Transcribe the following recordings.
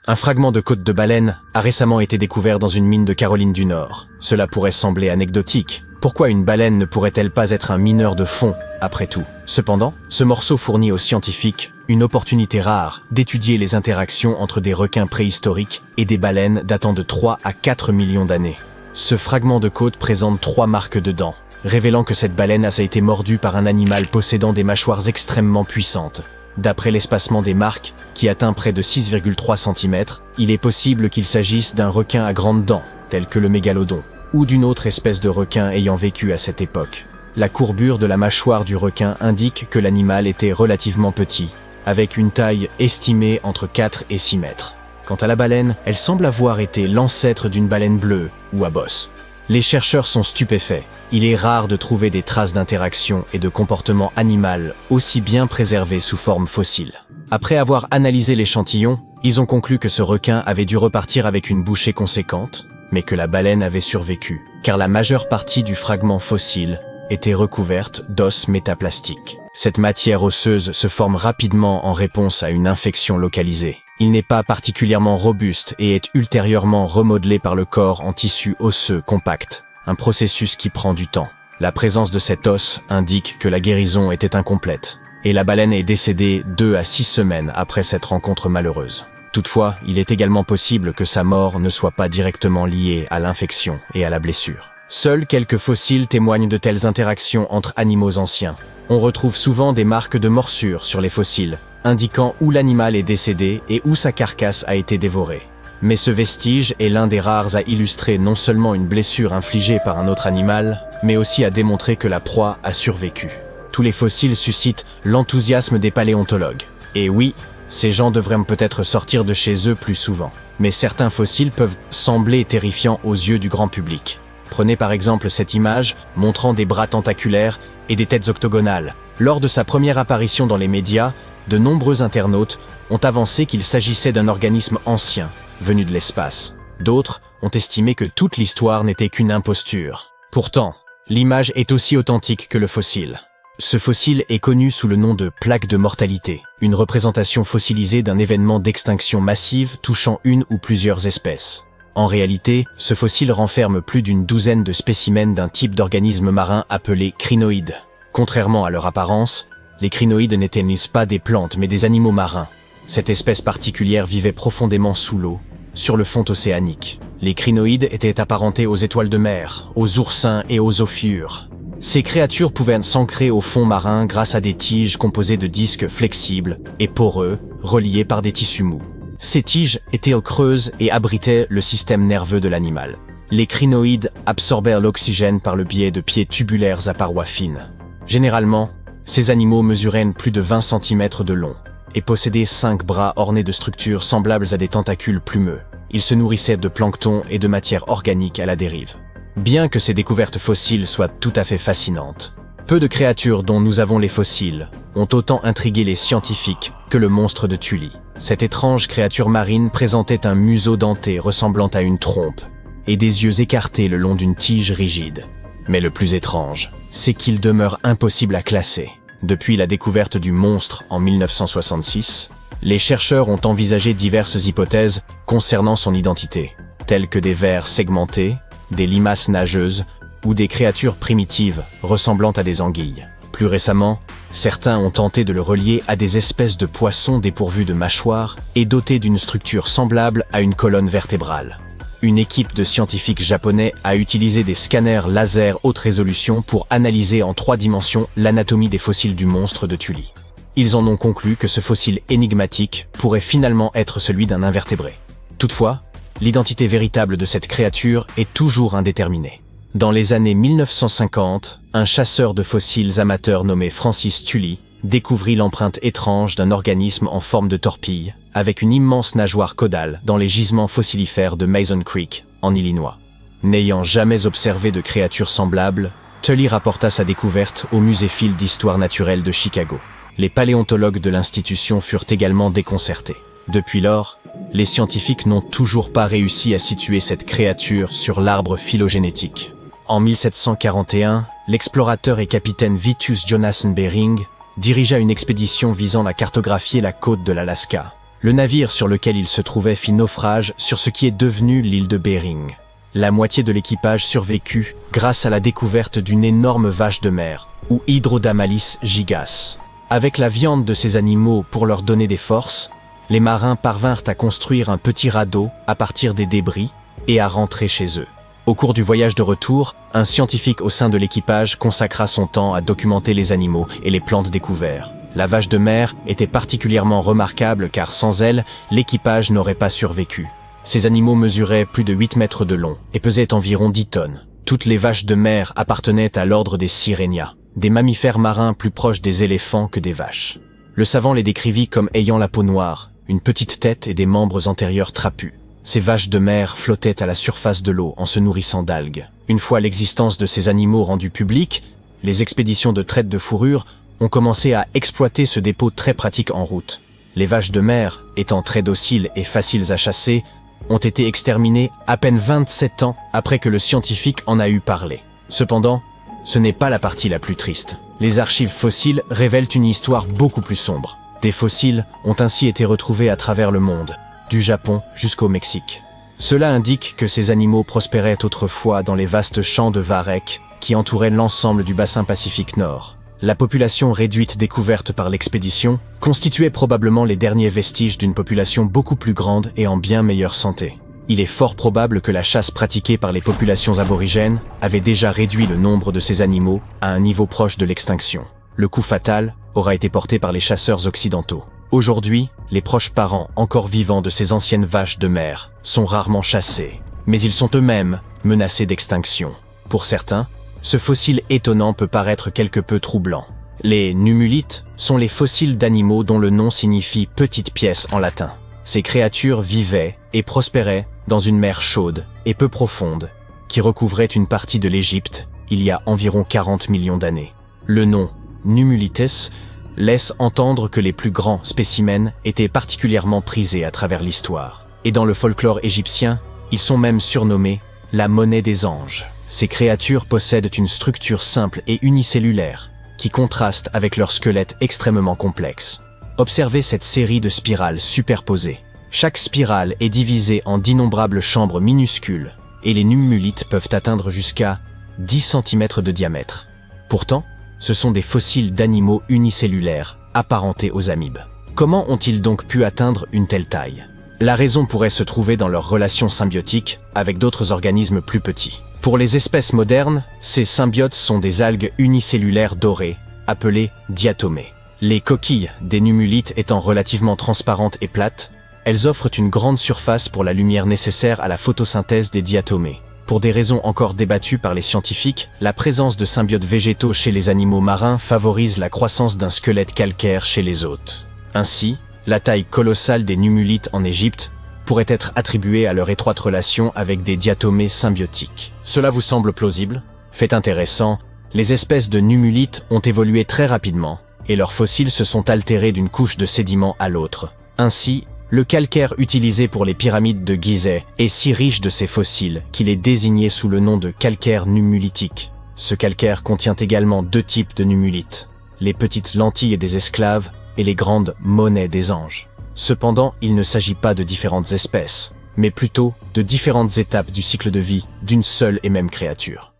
Un fragment de côte de baleine a récemment été découvert dans une mine de Caroline du Nord. Cela pourrait sembler anecdotique. Pourquoi une baleine ne pourrait-elle pas être un mineur de fond, après tout? Cependant, ce morceau fournit aux scientifiques une opportunité rare d'étudier les interactions entre des requins préhistoriques et des baleines datant de 3 à 4 millions d'années. Ce fragment de côte présente 3 marques de dents, révélant que cette baleine a été mordue par un animal possédant des mâchoires extrêmement puissantes. D'après l'espacement des marques, qui atteint près de 6,3 cm, il est possible qu'il s'agisse d'un requin à grandes dents, tel que le mégalodon, ou d'une autre espèce de requin ayant vécu à cette époque. La courbure de la mâchoire du requin indique que l'animal était relativement petit, avec une taille estimée entre 4 et 6 mètres. Quant à la baleine, elle semble avoir été l'ancêtre d'une baleine bleue ou à bosse. Les chercheurs sont stupéfaits. Il est rare de trouver des traces d'interaction et de comportement animal aussi bien préservés sous forme fossile. Après avoir analysé l'échantillon, ils ont conclu que ce requin avait dû repartir avec une bouchée conséquente, mais que la baleine avait survécu, car la majeure partie du fragment fossile était recouverte d'os métaplastiques. Cette matière osseuse se forme rapidement en réponse à une infection localisée. Il n'est pas particulièrement robuste et est ultérieurement remodelé par le corps en tissu osseux compact, un processus qui prend du temps. La présence de cet os indique que la guérison était incomplète, et la baleine est décédée 2 à 6 semaines après cette rencontre malheureuse. Toutefois, il est également possible que sa mort ne soit pas directement liée à l'infection et à la blessure. Seuls quelques fossiles témoignent de telles interactions entre animaux anciens. On retrouve souvent des marques de morsure sur les fossiles, indiquant où l'animal est décédé et où sa carcasse a été dévorée. Mais ce vestige est l'un des rares à illustrer non seulement une blessure infligée par un autre animal, mais aussi à démontrer que la proie a survécu. Tous les fossiles suscitent l'enthousiasme des paléontologues. Et oui, ces gens devraient peut-être sortir de chez eux plus souvent. Mais certains fossiles peuvent sembler terrifiants aux yeux du grand public. Prenez par exemple cette image montrant des bras tentaculaires et des têtes octogonales. Lors de sa première apparition dans les médias, de nombreux internautes ont avancé qu'il s'agissait d'un organisme ancien, venu de l'espace. D'autres ont estimé que toute l'histoire n'était qu'une imposture. Pourtant, l'image est aussi authentique que le fossile. Ce fossile est connu sous le nom de plaque de mortalité, une représentation fossilisée d'un événement d'extinction massive touchant une ou plusieurs espèces. En réalité, ce fossile renferme plus d'une douzaine de spécimens d'un type d'organisme marin appelé crinoïde. Contrairement à leur apparence, les crinoïdes n'étaient pas des plantes mais des animaux marins. Cette espèce particulière vivait profondément sous l'eau, sur le fond océanique. Les crinoïdes étaient apparentés aux étoiles de mer, aux oursins et aux ophiures. Ces créatures pouvaient s'ancrer au fond marin grâce à des tiges composées de disques flexibles et poreux, reliés par des tissus mous. Ces tiges étaient creuses et abritaient le système nerveux de l'animal. Les crinoïdes absorbèrent l'oxygène par le biais de pieds tubulaires à parois fines. Généralement, ces animaux mesuraient plus de 20 cm de long et possédaient 5 bras ornés de structures semblables à des tentacules plumeux. Ils se nourrissaient de plancton et de matière organique à la dérive. Bien que ces découvertes fossiles soient tout à fait fascinantes, peu de créatures dont nous avons les fossiles ont autant intrigué les scientifiques que le monstre de Tully. Cette étrange créature marine présentait un museau denté ressemblant à une trompe et des yeux écartés le long d'une tige rigide. Mais le plus étrange, c'est qu'il demeure impossible à classer. Depuis la découverte du monstre en 1966, les chercheurs ont envisagé diverses hypothèses concernant son identité, telles que des vers segmentés, des limaces nageuses ou des créatures primitives ressemblant à des anguilles. Plus récemment, certains ont tenté de le relier à des espèces de poissons dépourvus de mâchoires et dotés d'une structure semblable à une colonne vertébrale. Une équipe de scientifiques japonais a utilisé des scanners laser haute résolution pour analyser en 3 dimensions l'anatomie des fossiles du monstre de Tully. Ils en ont conclu que ce fossile énigmatique pourrait finalement être celui d'un invertébré. Toutefois, l'identité véritable de cette créature est toujours indéterminée. Dans les années 1950, un chasseur de fossiles amateur nommé Francis Tully découvrit l'empreinte étrange d'un organisme en forme de torpille, avec une immense nageoire caudale dans les gisements fossilifères de Mason Creek, en Illinois. N'ayant jamais observé de créature semblable, Tully rapporta sa découverte au Musée Field d'histoire naturelle de Chicago. Les paléontologues de l'institution furent également déconcertés. Depuis lors, les scientifiques n'ont toujours pas réussi à situer cette créature sur l'arbre phylogénétique. En 1741, l'explorateur et capitaine Vitus Jonasson Bering dirigea une expédition visant à cartographier la côte de l'Alaska. Le navire sur lequel il se trouvait fit naufrage sur ce qui est devenu l'île de Bering. La moitié de l'équipage survécut grâce à la découverte d'une énorme vache de mer, ou Hydrodamalis gigas. Avec la viande de ces animaux pour leur donner des forces, les marins parvinrent à construire un petit radeau à partir des débris et à rentrer chez eux. Au cours du voyage de retour, un scientifique au sein de l'équipage consacra son temps à documenter les animaux et les plantes découverts. La vache de mer était particulièrement remarquable car sans elle, l'équipage n'aurait pas survécu. Ces animaux mesuraient plus de 8 mètres de long et pesaient environ 10 tonnes. Toutes les vaches de mer appartenaient à l'ordre des Sirenia, des mammifères marins plus proches des éléphants que des vaches. Le savant les décrivit comme ayant la peau noire, une petite tête et des membres antérieurs trapus. Ces vaches de mer flottaient à la surface de l'eau en se nourrissant d'algues. Une fois l'existence de ces animaux rendue publique, les expéditions de traite de fourrure ont commencé à exploiter ce dépôt très pratique en route. Les vaches de mer, étant très dociles et faciles à chasser, ont été exterminées à peine 27 ans après que le scientifique en a eu parlé. Cependant, ce n'est pas la partie la plus triste. Les archives fossiles révèlent une histoire beaucoup plus sombre. Des fossiles ont ainsi été retrouvés à travers le monde, du Japon jusqu'au Mexique. Cela indique que ces animaux prospéraient autrefois dans les vastes champs de varech qui entouraient l'ensemble du bassin Pacifique Nord. La population réduite découverte par l'expédition constituait probablement les derniers vestiges d'une population beaucoup plus grande et en bien meilleure santé. Il est fort probable que la chasse pratiquée par les populations aborigènes avait déjà réduit le nombre de ces animaux à un niveau proche de l'extinction. Le coup fatal aura été porté par les chasseurs occidentaux. Aujourd'hui, les proches parents encore vivants de ces anciennes vaches de mer sont rarement chassés, mais ils sont eux-mêmes menacés d'extinction. Pour certains, ce fossile étonnant peut paraître quelque peu troublant. Les numulites sont les fossiles d'animaux dont le nom signifie « petite pièce » en latin. Ces créatures vivaient et prospéraient dans une mer chaude et peu profonde qui recouvrait une partie de l'Égypte il y a environ 40 millions d'années. Le nom « numulites » laisse entendre que les plus grands spécimens étaient particulièrement prisés à travers l'histoire. Et dans le folklore égyptien, ils sont même surnommés « la monnaie des anges ». Ces créatures possèdent une structure simple et unicellulaire, qui contraste avec leur squelette extrêmement complexe. Observez cette série de spirales superposées. Chaque spirale est divisée en d'innombrables chambres minuscules, et les numulites peuvent atteindre jusqu'à 10 cm de diamètre. Pourtant, ce sont des fossiles d'animaux unicellulaires, apparentés aux amibes. Comment ont-ils donc pu atteindre une telle taille? La raison pourrait se trouver dans leur relation symbiotique avec d'autres organismes plus petits. Pour les espèces modernes, ces symbiotes sont des algues unicellulaires dorées, appelées diatomées. Les coquilles des numulites étant relativement transparentes et plates, elles offrent une grande surface pour la lumière nécessaire à la photosynthèse des diatomées. Pour des raisons encore débattues par les scientifiques, la présence de symbiotes végétaux chez les animaux marins favorise la croissance d'un squelette calcaire chez les hôtes. Ainsi, la taille colossale des numulites en Égypte pourrait être attribuée à leur étroite relation avec des diatomées symbiotiques. Cela vous semble plausible? Fait intéressant, les espèces de numulites ont évolué très rapidement, et leurs fossiles se sont altérés d'une couche de sédiments à l'autre. Ainsi, le calcaire utilisé pour les pyramides de Gizeh est si riche de ces fossiles qu'il est désigné sous le nom de calcaire numulitique. Ce calcaire contient également deux types de numulites, les petites lentilles des esclaves et les grandes monnaies des anges. Cependant, il ne s'agit pas de différentes espèces, mais plutôt de différentes étapes du cycle de vie d'une seule et même créature.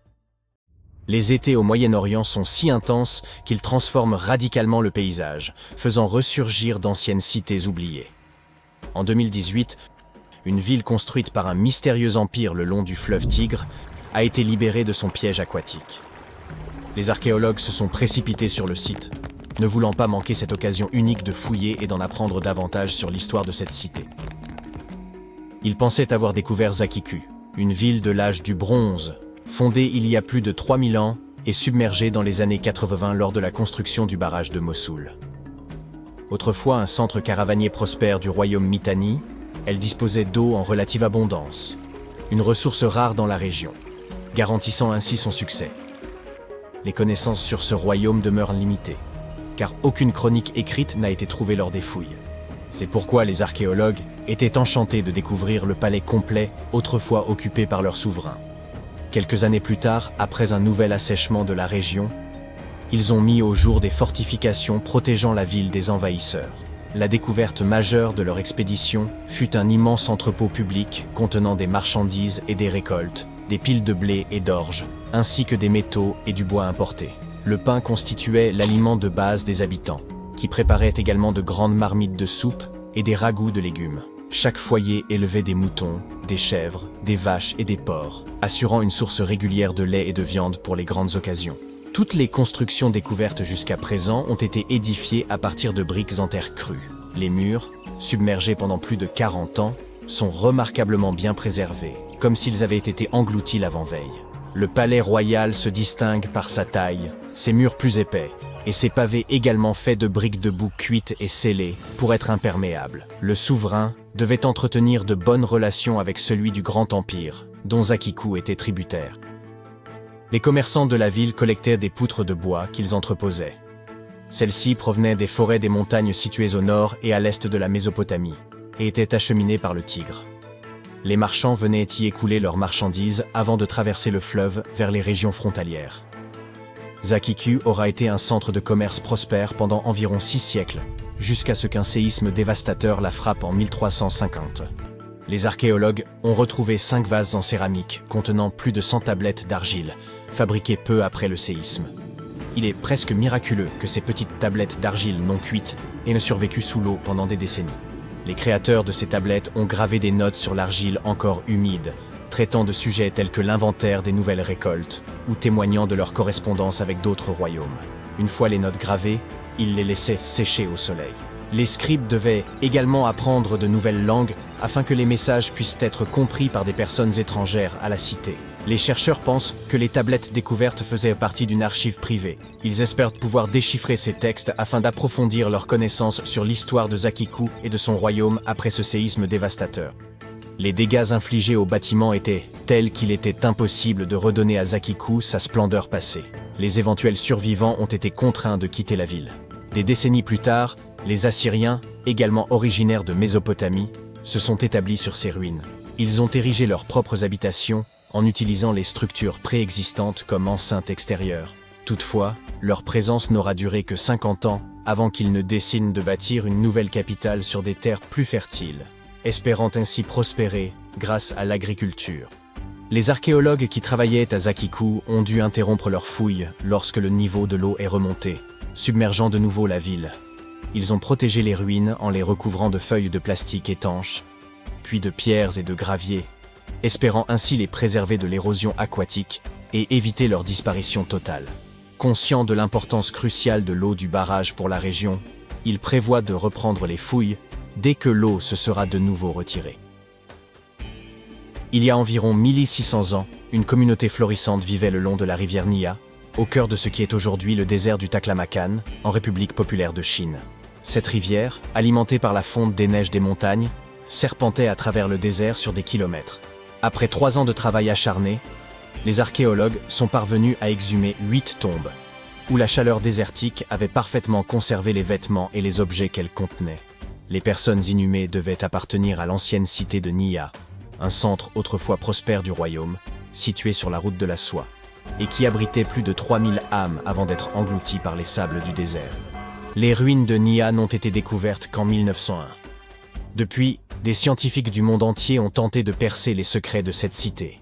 Les étés au Moyen-Orient sont si intenses qu'ils transforment radicalement le paysage, faisant ressurgir d'anciennes cités oubliées. En 2018, une ville construite par un mystérieux empire le long du fleuve Tigre a été libérée de son piège aquatique. Les archéologues se sont précipités sur le site, ne voulant pas manquer cette occasion unique de fouiller et d'en apprendre davantage sur l'histoire de cette cité. Ils pensaient avoir découvert Zakiku, une ville de l'âge du bronze, fondée il y a plus de 3000 ans et submergée dans les années 80 lors de la construction du barrage de Mossoul. Autrefois un centre caravanier prospère du royaume Mitanni, elle disposait d'eau en relative abondance, une ressource rare dans la région, garantissant ainsi son succès. Les connaissances sur ce royaume demeurent limitées, car aucune chronique écrite n'a été trouvée lors des fouilles. C'est pourquoi les archéologues étaient enchantés de découvrir le palais complet autrefois occupé par leur souverain. Quelques années plus tard, après un nouvel assèchement de la région, ils ont mis au jour des fortifications protégeant la ville des envahisseurs. La découverte majeure de leur expédition fut un immense entrepôt public contenant des marchandises et des récoltes, des piles de blé et d'orge, ainsi que des métaux et du bois importés. Le pain constituait l'aliment de base des habitants, qui préparaient également de grandes marmites de soupe et des ragoûts de légumes. Chaque foyer élevait des moutons, des chèvres, des vaches et des porcs, assurant une source régulière de lait et de viande pour les grandes occasions. Toutes les constructions découvertes jusqu'à présent ont été édifiées à partir de briques en terre crue. Les murs, submergés pendant plus de 40 ans, sont remarquablement bien préservés, comme s'ils avaient été engloutis l'avant-veille. Le palais royal se distingue par sa taille, ses murs plus épais, et ses pavés également faits de briques de boue cuites et scellées pour être imperméables. Le souverain devait entretenir de bonnes relations avec celui du Grand Empire, dont Zakiku était tributaire. Les commerçants de la ville collectaient des poutres de bois qu'ils entreposaient. Celles-ci provenaient des forêts des montagnes situées au nord et à l'est de la Mésopotamie, et étaient acheminées par le Tigre. Les marchands venaient y écouler leurs marchandises avant de traverser le fleuve vers les régions frontalières. Zakiku aura été un centre de commerce prospère pendant environ 6 siècles, jusqu'à ce qu'un séisme dévastateur la frappe en 1350. Les archéologues ont retrouvé 5 vases en céramique contenant plus de 100 tablettes d'argile, fabriquées peu après le séisme. Il est presque miraculeux que ces petites tablettes d'argile non cuites aient ne survécu sous l'eau pendant des décennies. Les créateurs de ces tablettes ont gravé des notes sur l'argile encore humide, traitant de sujets tels que l'inventaire des nouvelles récoltes ou témoignant de leur correspondance avec d'autres royaumes. Une fois les notes gravées, ils les laissaient sécher au soleil. Les scribes devaient également apprendre de nouvelles langues afin que les messages puissent être compris par des personnes étrangères à la cité. Les chercheurs pensent que les tablettes découvertes faisaient partie d'une archive privée. Ils espèrent pouvoir déchiffrer ces textes afin d'approfondir leurs connaissances sur l'histoire de Zakiku et de son royaume après ce séisme dévastateur. Les dégâts infligés au bâtiment étaient tels qu'il était impossible de redonner à Zakiku sa splendeur passée. Les éventuels survivants ont été contraints de quitter la ville. Des décennies plus tard, les Assyriens, également originaires de Mésopotamie, se sont établis sur ces ruines. Ils ont érigé leurs propres habitations en utilisant les structures préexistantes comme enceintes extérieures. Toutefois, leur présence n'aura duré que 50 ans avant qu'ils ne dessinent de bâtir une nouvelle capitale sur des terres plus fertiles, espérant ainsi prospérer grâce à l'agriculture. Les archéologues qui travaillaient à Zakiku ont dû interrompre leurs fouilles lorsque le niveau de l'eau est remonté, submergeant de nouveau la ville. Ils ont protégé les ruines en les recouvrant de feuilles de plastique étanches, puis de pierres et de gravier, espérant ainsi les préserver de l'érosion aquatique et éviter leur disparition totale. Conscients de l'importance cruciale de l'eau du barrage pour la région, ils prévoient de reprendre les fouilles dès que l'eau se sera de nouveau retirée. Il y a environ 1600 ans, une communauté florissante vivait le long de la rivière Nia, au cœur de ce qui est aujourd'hui le désert du Taklamakan, en République populaire de Chine. Cette rivière, alimentée par la fonte des neiges des montagnes, serpentait à travers le désert sur des kilomètres. Après 3 ans de travail acharné, les archéologues sont parvenus à exhumer 8 tombes, où la chaleur désertique avait parfaitement conservé les vêtements et les objets qu'elles contenaient. Les personnes inhumées devaient appartenir à l'ancienne cité de Nia, un centre autrefois prospère du royaume, situé sur la route de la soie, et qui abritait plus de 3000 âmes avant d'être englouti par les sables du désert. Les ruines de Nia n'ont été découvertes qu'en 1901. Depuis, des scientifiques du monde entier ont tenté de percer les secrets de cette cité.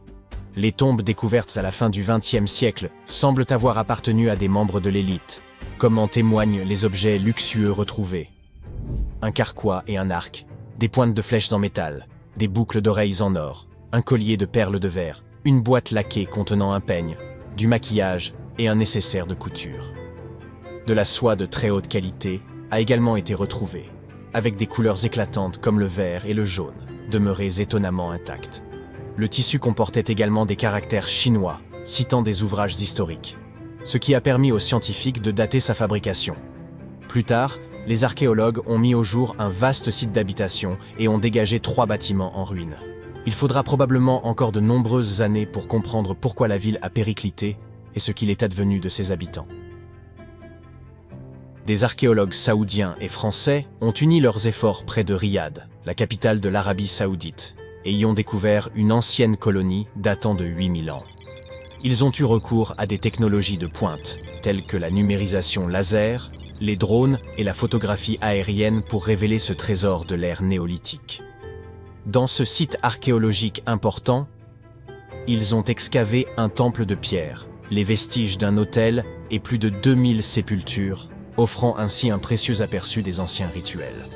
Les tombes découvertes à la fin du XXe siècle semblent avoir appartenu à des membres de l'élite, comme en témoignent les objets luxueux retrouvés. Un carquois et un arc, des pointes de flèches en métal, des boucles d'oreilles en or, un collier de perles de verre, une boîte laquée contenant un peigne, du maquillage et un nécessaire de couture. De la soie de très haute qualité a également été retrouvée, avec des couleurs éclatantes comme le vert et le jaune, demeurées étonnamment intactes. Le tissu comportait également des caractères chinois, citant des ouvrages historiques, ce qui a permis aux scientifiques de dater sa fabrication. Plus tard, les archéologues ont mis au jour un vaste site d'habitation et ont dégagé 3 bâtiments en ruine. Il faudra probablement encore de nombreuses années pour comprendre pourquoi la ville a périclité et ce qu'il est advenu de ses habitants. Des archéologues saoudiens et français ont uni leurs efforts près de Riyad, la capitale de l'Arabie saoudite, et y ont découvert une ancienne colonie datant de 8000 ans. Ils ont eu recours à des technologies de pointe, telles que la numérisation laser, les drones et la photographie aérienne pour révéler ce trésor de l'ère néolithique. Dans ce site archéologique important, ils ont excavé un temple de pierre, les vestiges d'un autel et plus de 2000 sépultures, offrant ainsi un précieux aperçu des anciens rituels.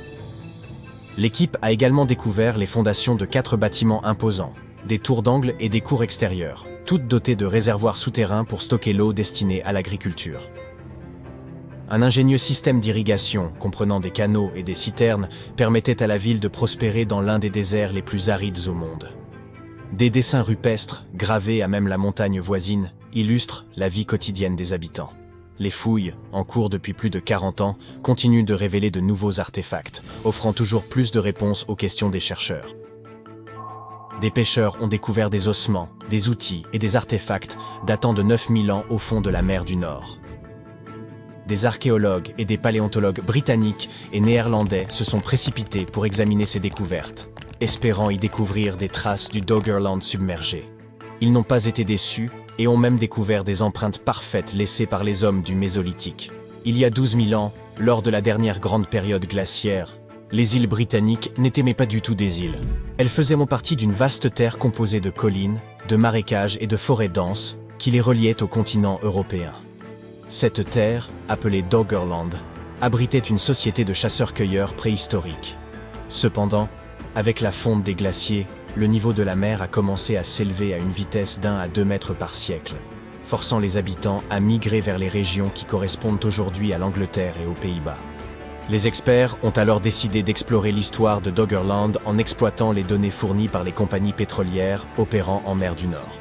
L'équipe a également découvert les fondations de 4 bâtiments imposants, des tours d'angle et des cours extérieures, toutes dotées de réservoirs souterrains pour stocker l'eau destinée à l'agriculture. Un ingénieux système d'irrigation, comprenant des canaux et des citernes, permettait à la ville de prospérer dans l'un des déserts les plus arides au monde. Des dessins rupestres, gravés à même la montagne voisine, illustrent la vie quotidienne des habitants. Les fouilles, en cours depuis plus de 40 ans, continuent de révéler de nouveaux artefacts, offrant toujours plus de réponses aux questions des chercheurs. Des pêcheurs ont découvert des ossements, des outils et des artefacts datant de 9000 ans au fond de la mer du Nord. Des archéologues et des paléontologues britanniques et néerlandais se sont précipités pour examiner ces découvertes, espérant y découvrir des traces du Doggerland submergé. Ils n'ont pas été déçus et ont même découvert des empreintes parfaites laissées par les hommes du Mésolithique. Il y a 12 000 ans, lors de la dernière grande période glaciaire, les îles britanniques n'étaient mais pas du tout des îles. Elles faisaient partie d'une vaste terre composée de collines, de marécages et de forêts denses qui les reliaient au continent européen. Cette terre, appelée Doggerland, abritait une société de chasseurs-cueilleurs préhistoriques. Cependant, avec la fonte des glaciers, le niveau de la mer a commencé à s'élever à une vitesse d'1 à 2 mètres par siècle, forçant les habitants à migrer vers les régions qui correspondent aujourd'hui à l'Angleterre et aux Pays-Bas. Les experts ont alors décidé d'explorer l'histoire de Doggerland en exploitant les données fournies par les compagnies pétrolières opérant en mer du Nord.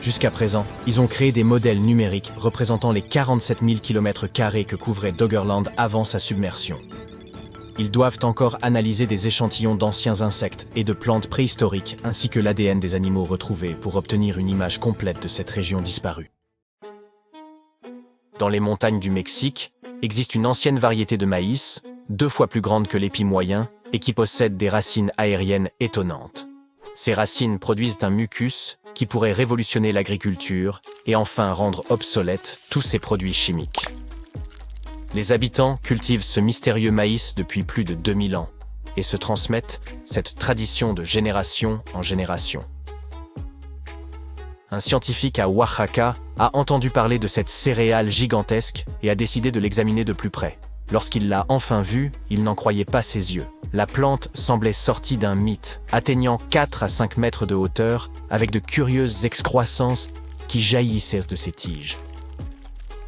Jusqu'à présent, ils ont créé des modèles numériques représentant les 47 000 km² que couvrait Doggerland avant sa submersion. Ils doivent encore analyser des échantillons d'anciens insectes et de plantes préhistoriques ainsi que l'ADN des animaux retrouvés pour obtenir une image complète de cette région disparue. Dans les montagnes du Mexique, existe une ancienne variété de maïs, 2 fois plus grande que l'épi moyen et qui possède des racines aériennes étonnantes. Ces racines produisent un mucus qui pourrait révolutionner l'agriculture et enfin rendre obsolètes tous ces produits chimiques. Les habitants cultivent ce mystérieux maïs depuis plus de 2000 ans et se transmettent cette tradition de génération en génération. Un scientifique à Oaxaca a entendu parler de cette céréale gigantesque et a décidé de l'examiner de plus près. Lorsqu'il l'a enfin vue, il n'en croyait pas ses yeux. La plante semblait sortie d'un mythe, atteignant 4 à 5 mètres de hauteur, avec de curieuses excroissances qui jaillissaient de ses tiges.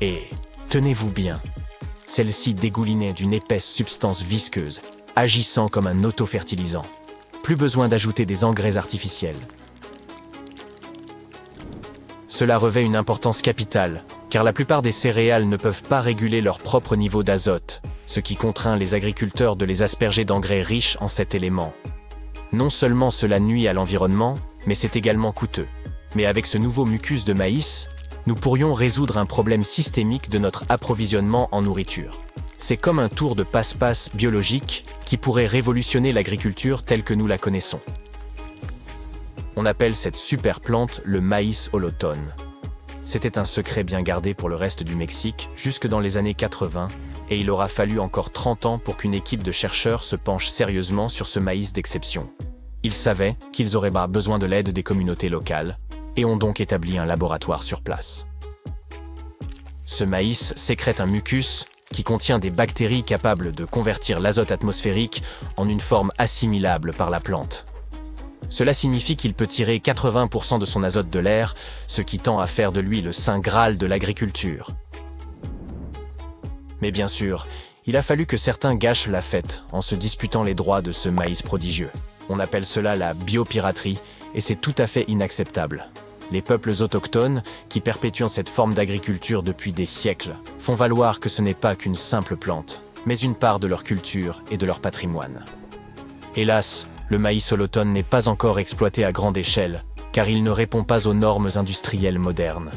Et, tenez-vous bien, celle-ci dégoulinait d'une épaisse substance visqueuse, agissant comme un autofertilisant. Plus besoin d'ajouter des engrais artificiels. Cela revêt une importance capitale, car la plupart des céréales ne peuvent pas réguler leur propre niveau d'azote, ce qui contraint les agriculteurs de les asperger d'engrais riches en cet élément. Non seulement cela nuit à l'environnement, mais c'est également coûteux. Mais avec ce nouveau mucus de maïs, nous pourrions résoudre un problème systémique de notre approvisionnement en nourriture. C'est comme un tour de passe-passe biologique qui pourrait révolutionner l'agriculture telle que nous la connaissons. On appelle cette super plante le maïs holotone. C'était un secret bien gardé pour le reste du Mexique jusque dans les années 80, et il aura fallu encore 30 ans pour qu'une équipe de chercheurs se penche sérieusement sur ce maïs d'exception. Ils savaient qu'ils auraient besoin de l'aide des communautés locales, et ont donc établi un laboratoire sur place. Ce maïs sécrète un mucus qui contient des bactéries capables de convertir l'azote atmosphérique en une forme assimilable par la plante. Cela signifie qu'il peut tirer 80% de son azote de l'air, ce qui tend à faire de lui le saint graal de l'agriculture. Mais bien sûr, il a fallu que certains gâchent la fête en se disputant les droits de ce maïs prodigieux. On appelle cela la biopiraterie, et c'est tout à fait inacceptable. Les peuples autochtones, qui perpétuent cette forme d'agriculture depuis des siècles, font valoir que ce n'est pas qu'une simple plante, mais une part de leur culture et de leur patrimoine. Hélas, le maïs holotone n'est pas encore exploité à grande échelle, car il ne répond pas aux normes industrielles modernes.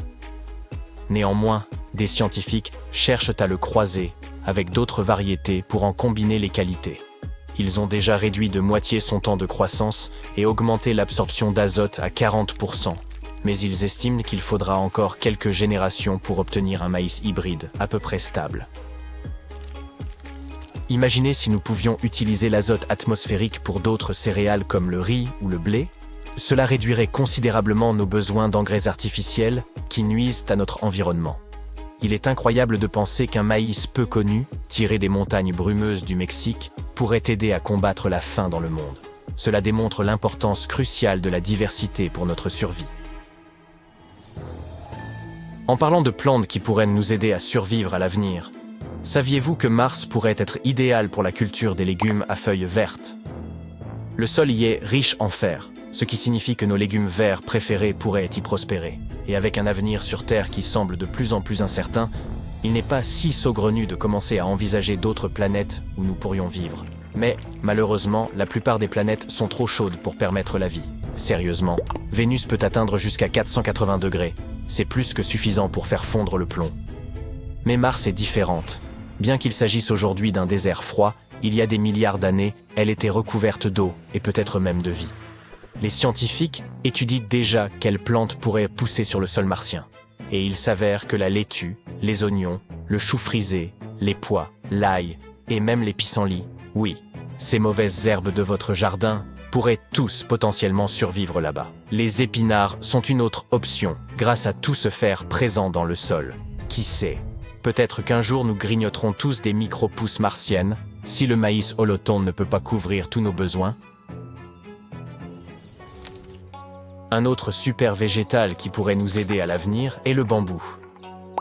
Néanmoins, des scientifiques cherchent à le croiser avec d'autres variétés pour en combiner les qualités. Ils ont déjà réduit de moitié son temps de croissance et augmenté l'absorption d'azote à 40%, mais ils estiment qu'il faudra encore quelques générations pour obtenir un maïs hybride à peu près stable. Imaginez si nous pouvions utiliser l'azote atmosphérique pour d'autres céréales comme le riz ou le blé. Cela réduirait considérablement nos besoins d'engrais artificiels qui nuisent à notre environnement. Il est incroyable de penser qu'un maïs peu connu, tiré des montagnes brumeuses du Mexique, pourrait aider à combattre la faim dans le monde. Cela démontre l'importance cruciale de la diversité pour notre survie. En parlant de plantes qui pourraient nous aider à survivre à l'avenir, saviez-vous que Mars pourrait être idéal pour la culture des légumes à feuilles vertes? Le sol y est riche en fer, ce qui signifie que nos légumes verts préférés pourraient y prospérer. Et avec un avenir sur Terre qui semble de plus en plus incertain, il n'est pas si saugrenu de commencer à envisager d'autres planètes où nous pourrions vivre. Mais, malheureusement, la plupart des planètes sont trop chaudes pour permettre la vie. Sérieusement, Vénus peut atteindre jusqu'à 480 degrés. C'est plus que suffisant pour faire fondre le plomb. Mais Mars est différente. Bien qu'il s'agisse aujourd'hui d'un désert froid, il y a des milliards d'années, elle était recouverte d'eau et peut-être même de vie. Les scientifiques étudient déjà quelles plantes pourraient pousser sur le sol martien. Et il s'avère que la laitue, les oignons, le chou frisé, les pois, l'ail et même les pissenlits, oui, ces mauvaises herbes de votre jardin pourraient tous potentiellement survivre là-bas. Les épinards sont une autre option grâce à tout ce fer présent dans le sol. Qui sait? Peut-être qu'un jour nous grignoterons tous des micro-pousses martiennes si le maïs holotone ne peut pas couvrir tous nos besoins. Un autre super végétal qui pourrait nous aider à l'avenir est le bambou.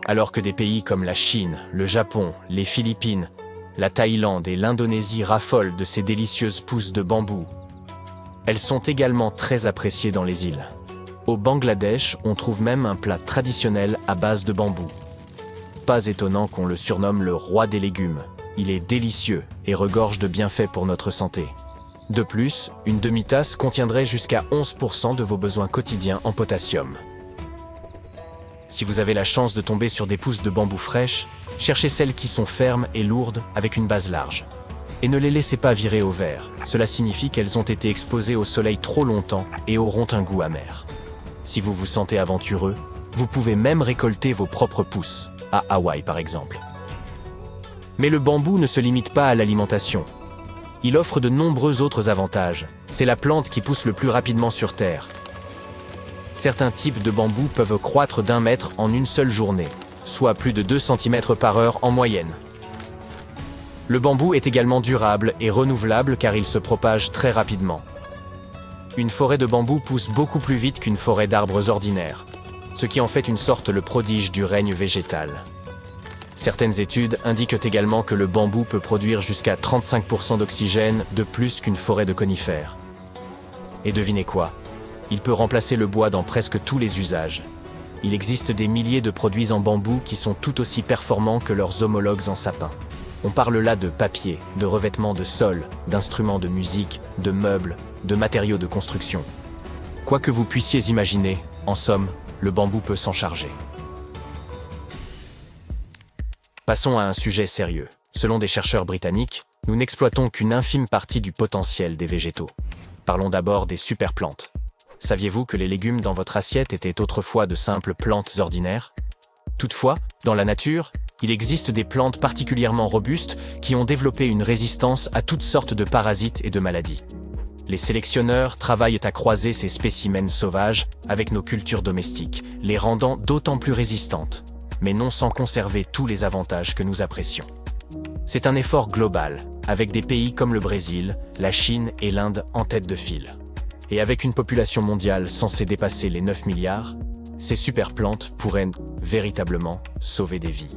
Alors que des pays comme la Chine, le Japon, les Philippines, la Thaïlande et l'Indonésie raffolent de ces délicieuses pousses de bambou, elles sont également très appréciées dans les îles. Au Bangladesh, on trouve même un plat traditionnel à base de bambou. Pas étonnant qu'on le surnomme le roi des légumes. Il est délicieux et regorge de bienfaits pour notre santé. De plus, une demi-tasse contiendrait jusqu'à 11% de vos besoins quotidiens en potassium. Si vous avez la chance de tomber sur des pousses de bambou fraîches, cherchez celles qui sont fermes et lourdes avec une base large. Et ne les laissez pas virer au vert, cela signifie qu'elles ont été exposées au soleil trop longtemps et auront un goût amer. Si vous vous sentez aventureux, vous pouvez même récolter vos propres pousses, à Hawaï par exemple. Mais le bambou ne se limite pas à l'alimentation. Il offre de nombreux autres avantages. C'est la plante qui pousse le plus rapidement sur Terre. Certains types de bambou peuvent croître d'1 mètre en une seule journée, soit plus de 2 cm par heure en moyenne. Le bambou est également durable et renouvelable car il se propage très rapidement. Une forêt de bambou pousse beaucoup plus vite qu'une forêt d'arbres ordinaires, ce qui en fait une sorte le prodige du règne végétal. Certaines études indiquent également que le bambou peut produire jusqu'à 35% d'oxygène de plus qu'une forêt de conifères. Et devinez quoi? Il peut remplacer le bois dans presque tous les usages. Il existe des milliers de produits en bambou qui sont tout aussi performants que leurs homologues en sapin. On parle là de papier, de revêtements de sol, d'instruments de musique, de meubles, de matériaux de construction. Quoi que vous puissiez imaginer, en somme, le bambou peut s'en charger. Passons à un sujet sérieux. Selon des chercheurs britanniques, nous n'exploitons qu'une infime partie du potentiel des végétaux. Parlons d'abord des superplantes. Saviez-vous que les légumes dans votre assiette étaient autrefois de simples plantes ordinaires? Toutefois, dans la nature, il existe des plantes particulièrement robustes qui ont développé une résistance à toutes sortes de parasites et de maladies. Les sélectionneurs travaillent à croiser ces spécimens sauvages avec nos cultures domestiques, les rendant d'autant plus résistantes, mais non sans conserver tous les avantages que nous apprécions. C'est un effort global, avec des pays comme le Brésil, la Chine et l'Inde en tête de file. Et avec une population mondiale censée dépasser les 9 milliards, ces super plantes pourraient véritablement sauver des vies.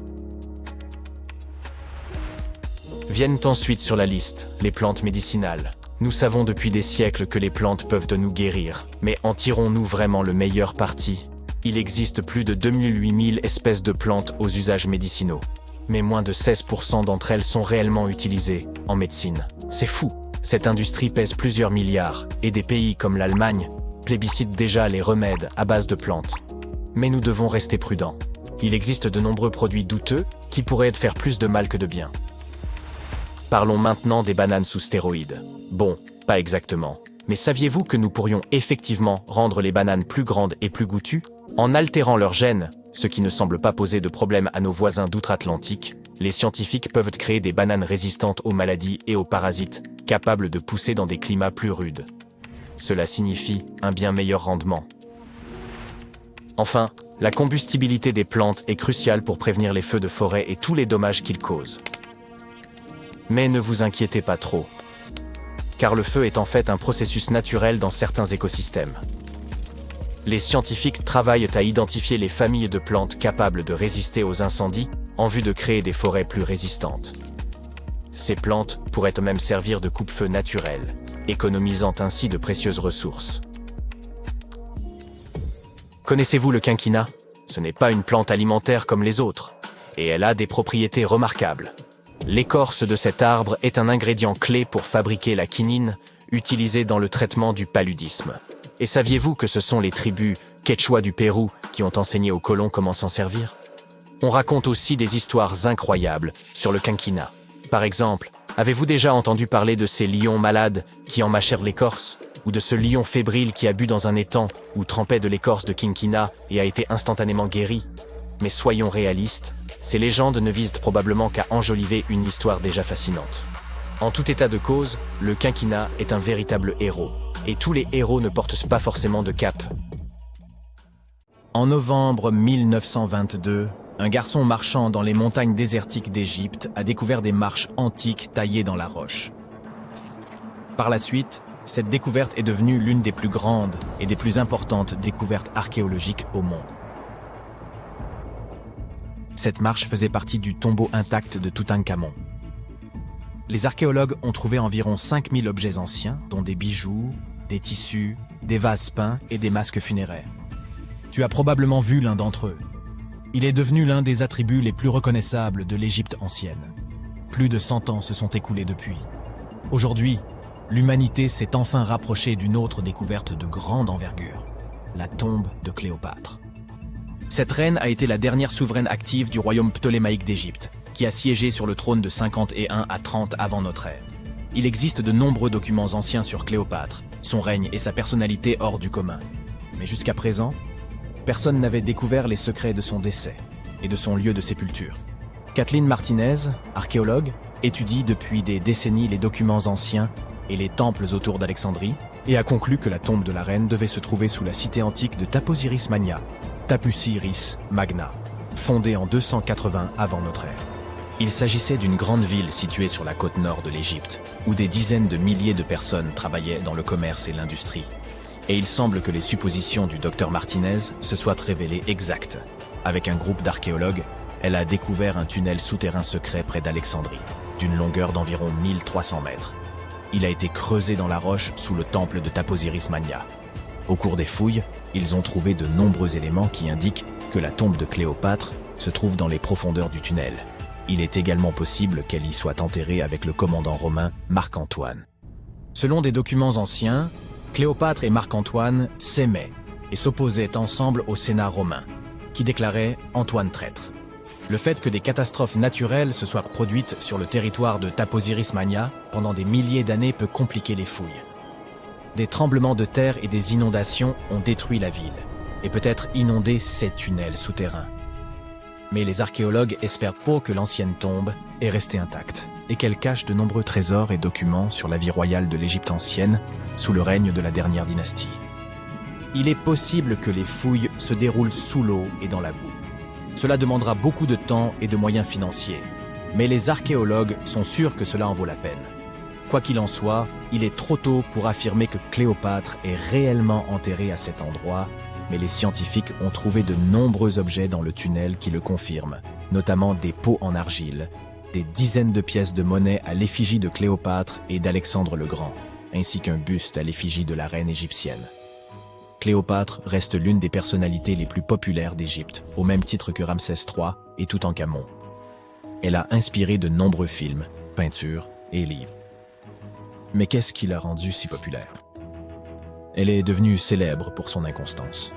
Viennent ensuite sur la liste les plantes médicinales. Nous savons depuis des siècles que les plantes peuvent nous guérir, mais en tirons-nous vraiment le meilleur parti? Il existe plus de 2008 000 espèces de plantes aux usages médicinaux. Mais moins de 16% d'entre elles sont réellement utilisées en médecine. C'est fou! Cette industrie pèse plusieurs milliards, et des pays comme l'Allemagne plébiscitent déjà les remèdes à base de plantes. Mais nous devons rester prudents. Il existe de nombreux produits douteux qui pourraient faire plus de mal que de bien. Parlons maintenant des bananes sous stéroïdes. Bon, pas exactement. Mais saviez-vous que nous pourrions effectivement rendre les bananes plus grandes et plus goûtues en altérant leurs gènes, ce qui ne semble pas poser de problème à nos voisins d'outre-Atlantique, les scientifiques peuvent créer des bananes résistantes aux maladies et aux parasites, capables de pousser dans des climats plus rudes. Cela signifie un bien meilleur rendement. Enfin, la combustibilité des plantes est cruciale pour prévenir les feux de forêt et tous les dommages qu'ils causent. Mais ne vous inquiétez pas trop, car le feu est en fait un processus naturel dans certains écosystèmes. Les scientifiques travaillent à identifier les familles de plantes capables de résister aux incendies en vue de créer des forêts plus résistantes. Ces plantes pourraient même servir de coupe-feu naturel, économisant ainsi de précieuses ressources. Connaissez-vous le quinquina? Ce n'est pas une plante alimentaire comme les autres, et elle a des propriétés remarquables. L'écorce de cet arbre est un ingrédient clé pour fabriquer la quinine, utilisée dans le traitement du paludisme. Et saviez-vous que ce sont les tribus Quechua du Pérou qui ont enseigné aux colons comment s'en servir? On raconte aussi des histoires incroyables sur le quinquina. Par exemple, avez-vous déjà entendu parler de ces lions malades qui en mâchèrent l'écorce? Ou de ce lion fébrile qui a bu dans un étang ou trempait de l'écorce de quinquina et a été instantanément guéri? Mais soyons réalistes, ces légendes ne visent probablement qu'à enjoliver une histoire déjà fascinante. En tout état de cause, le quinquina est un véritable héros. Et tous les héros ne portent pas forcément de cape. En novembre 1922, un garçon marchant dans les montagnes désertiques d'Égypte a découvert des marches antiques taillées dans la roche. Par la suite, cette découverte est devenue l'une des plus grandes et des plus importantes découvertes archéologiques au monde. Cette marche faisait partie du tombeau intact de Toutankhamon. Les archéologues ont trouvé environ 5000 objets anciens, dont des bijoux, des tissus, des vases peints et des masques funéraires. Tu as probablement vu l'un d'entre eux. Il est devenu l'un des attributs les plus reconnaissables de l'Égypte ancienne. Plus de 100 ans se sont écoulés depuis. Aujourd'hui, l'humanité s'est enfin rapprochée d'une autre découverte de grande envergure, la tombe de Cléopâtre. Cette reine a été la dernière souveraine active du royaume ptolémaïque d'Égypte, qui a siégé sur le trône de 51 à 30 avant notre ère. Il existe de nombreux documents anciens sur Cléopâtre, son règne et sa personnalité hors du commun. Mais jusqu'à présent, personne n'avait découvert les secrets de son décès et de son lieu de sépulture. Kathleen Martinez, archéologue, étudie depuis des décennies les documents anciens et les temples autour d'Alexandrie et a conclu que la tombe de la reine devait se trouver sous la cité antique de Taposiris Magna, Tapusiris Magna, fondée en 280 avant notre ère. Il s'agissait d'une grande ville située sur la côte nord de l'Égypte, où des dizaines de milliers de personnes travaillaient dans le commerce et l'industrie. Et il semble que les suppositions du docteur Martinez se soient révélées exactes. Avec un groupe d'archéologues, elle a découvert un tunnel souterrain secret près d'Alexandrie, d'une longueur d'environ 1300 mètres. Il a été creusé dans la roche sous le temple de Taposiris Magna. Au cours des fouilles, ils ont trouvé de nombreux éléments qui indiquent que la tombe de Cléopâtre se trouve dans les profondeurs du tunnel. Il est également possible qu'elle y soit enterrée avec le commandant romain Marc-Antoine. Selon des documents anciens, Cléopâtre et Marc-Antoine s'aimaient et s'opposaient ensemble au Sénat romain, qui déclarait Antoine traître. Le fait que des catastrophes naturelles se soient produites sur le territoire de Taposiris Magna pendant des milliers d'années peut compliquer les fouilles. Des tremblements de terre et des inondations ont détruit la ville, et peut-être inondé ces tunnels souterrains. Mais les archéologues espèrent peu que l'ancienne tombe est restée intacte et qu'elle cache de nombreux trésors et documents sur la vie royale de l'Égypte ancienne sous le règne de la dernière dynastie. Il est possible que les fouilles se déroulent sous l'eau et dans la boue. Cela demandera beaucoup de temps et de moyens financiers, mais les archéologues sont sûrs que cela en vaut la peine. Quoi qu'il en soit, il est trop tôt pour affirmer que Cléopâtre est réellement enterrée à cet endroit, mais les scientifiques ont trouvé de nombreux objets dans le tunnel qui le confirment, notamment des pots en argile, des dizaines de pièces de monnaie à l'effigie de Cléopâtre et d'Alexandre le Grand, ainsi qu'un buste à l'effigie de la reine égyptienne. Cléopâtre reste l'une des personnalités les plus populaires d'Égypte, au même titre que Ramsès III et Toutankhamon. Elle a inspiré de nombreux films, peintures et livres. Mais qu'est-ce qui l'a rendue si populaire? Elle est devenue célèbre pour son inconstance.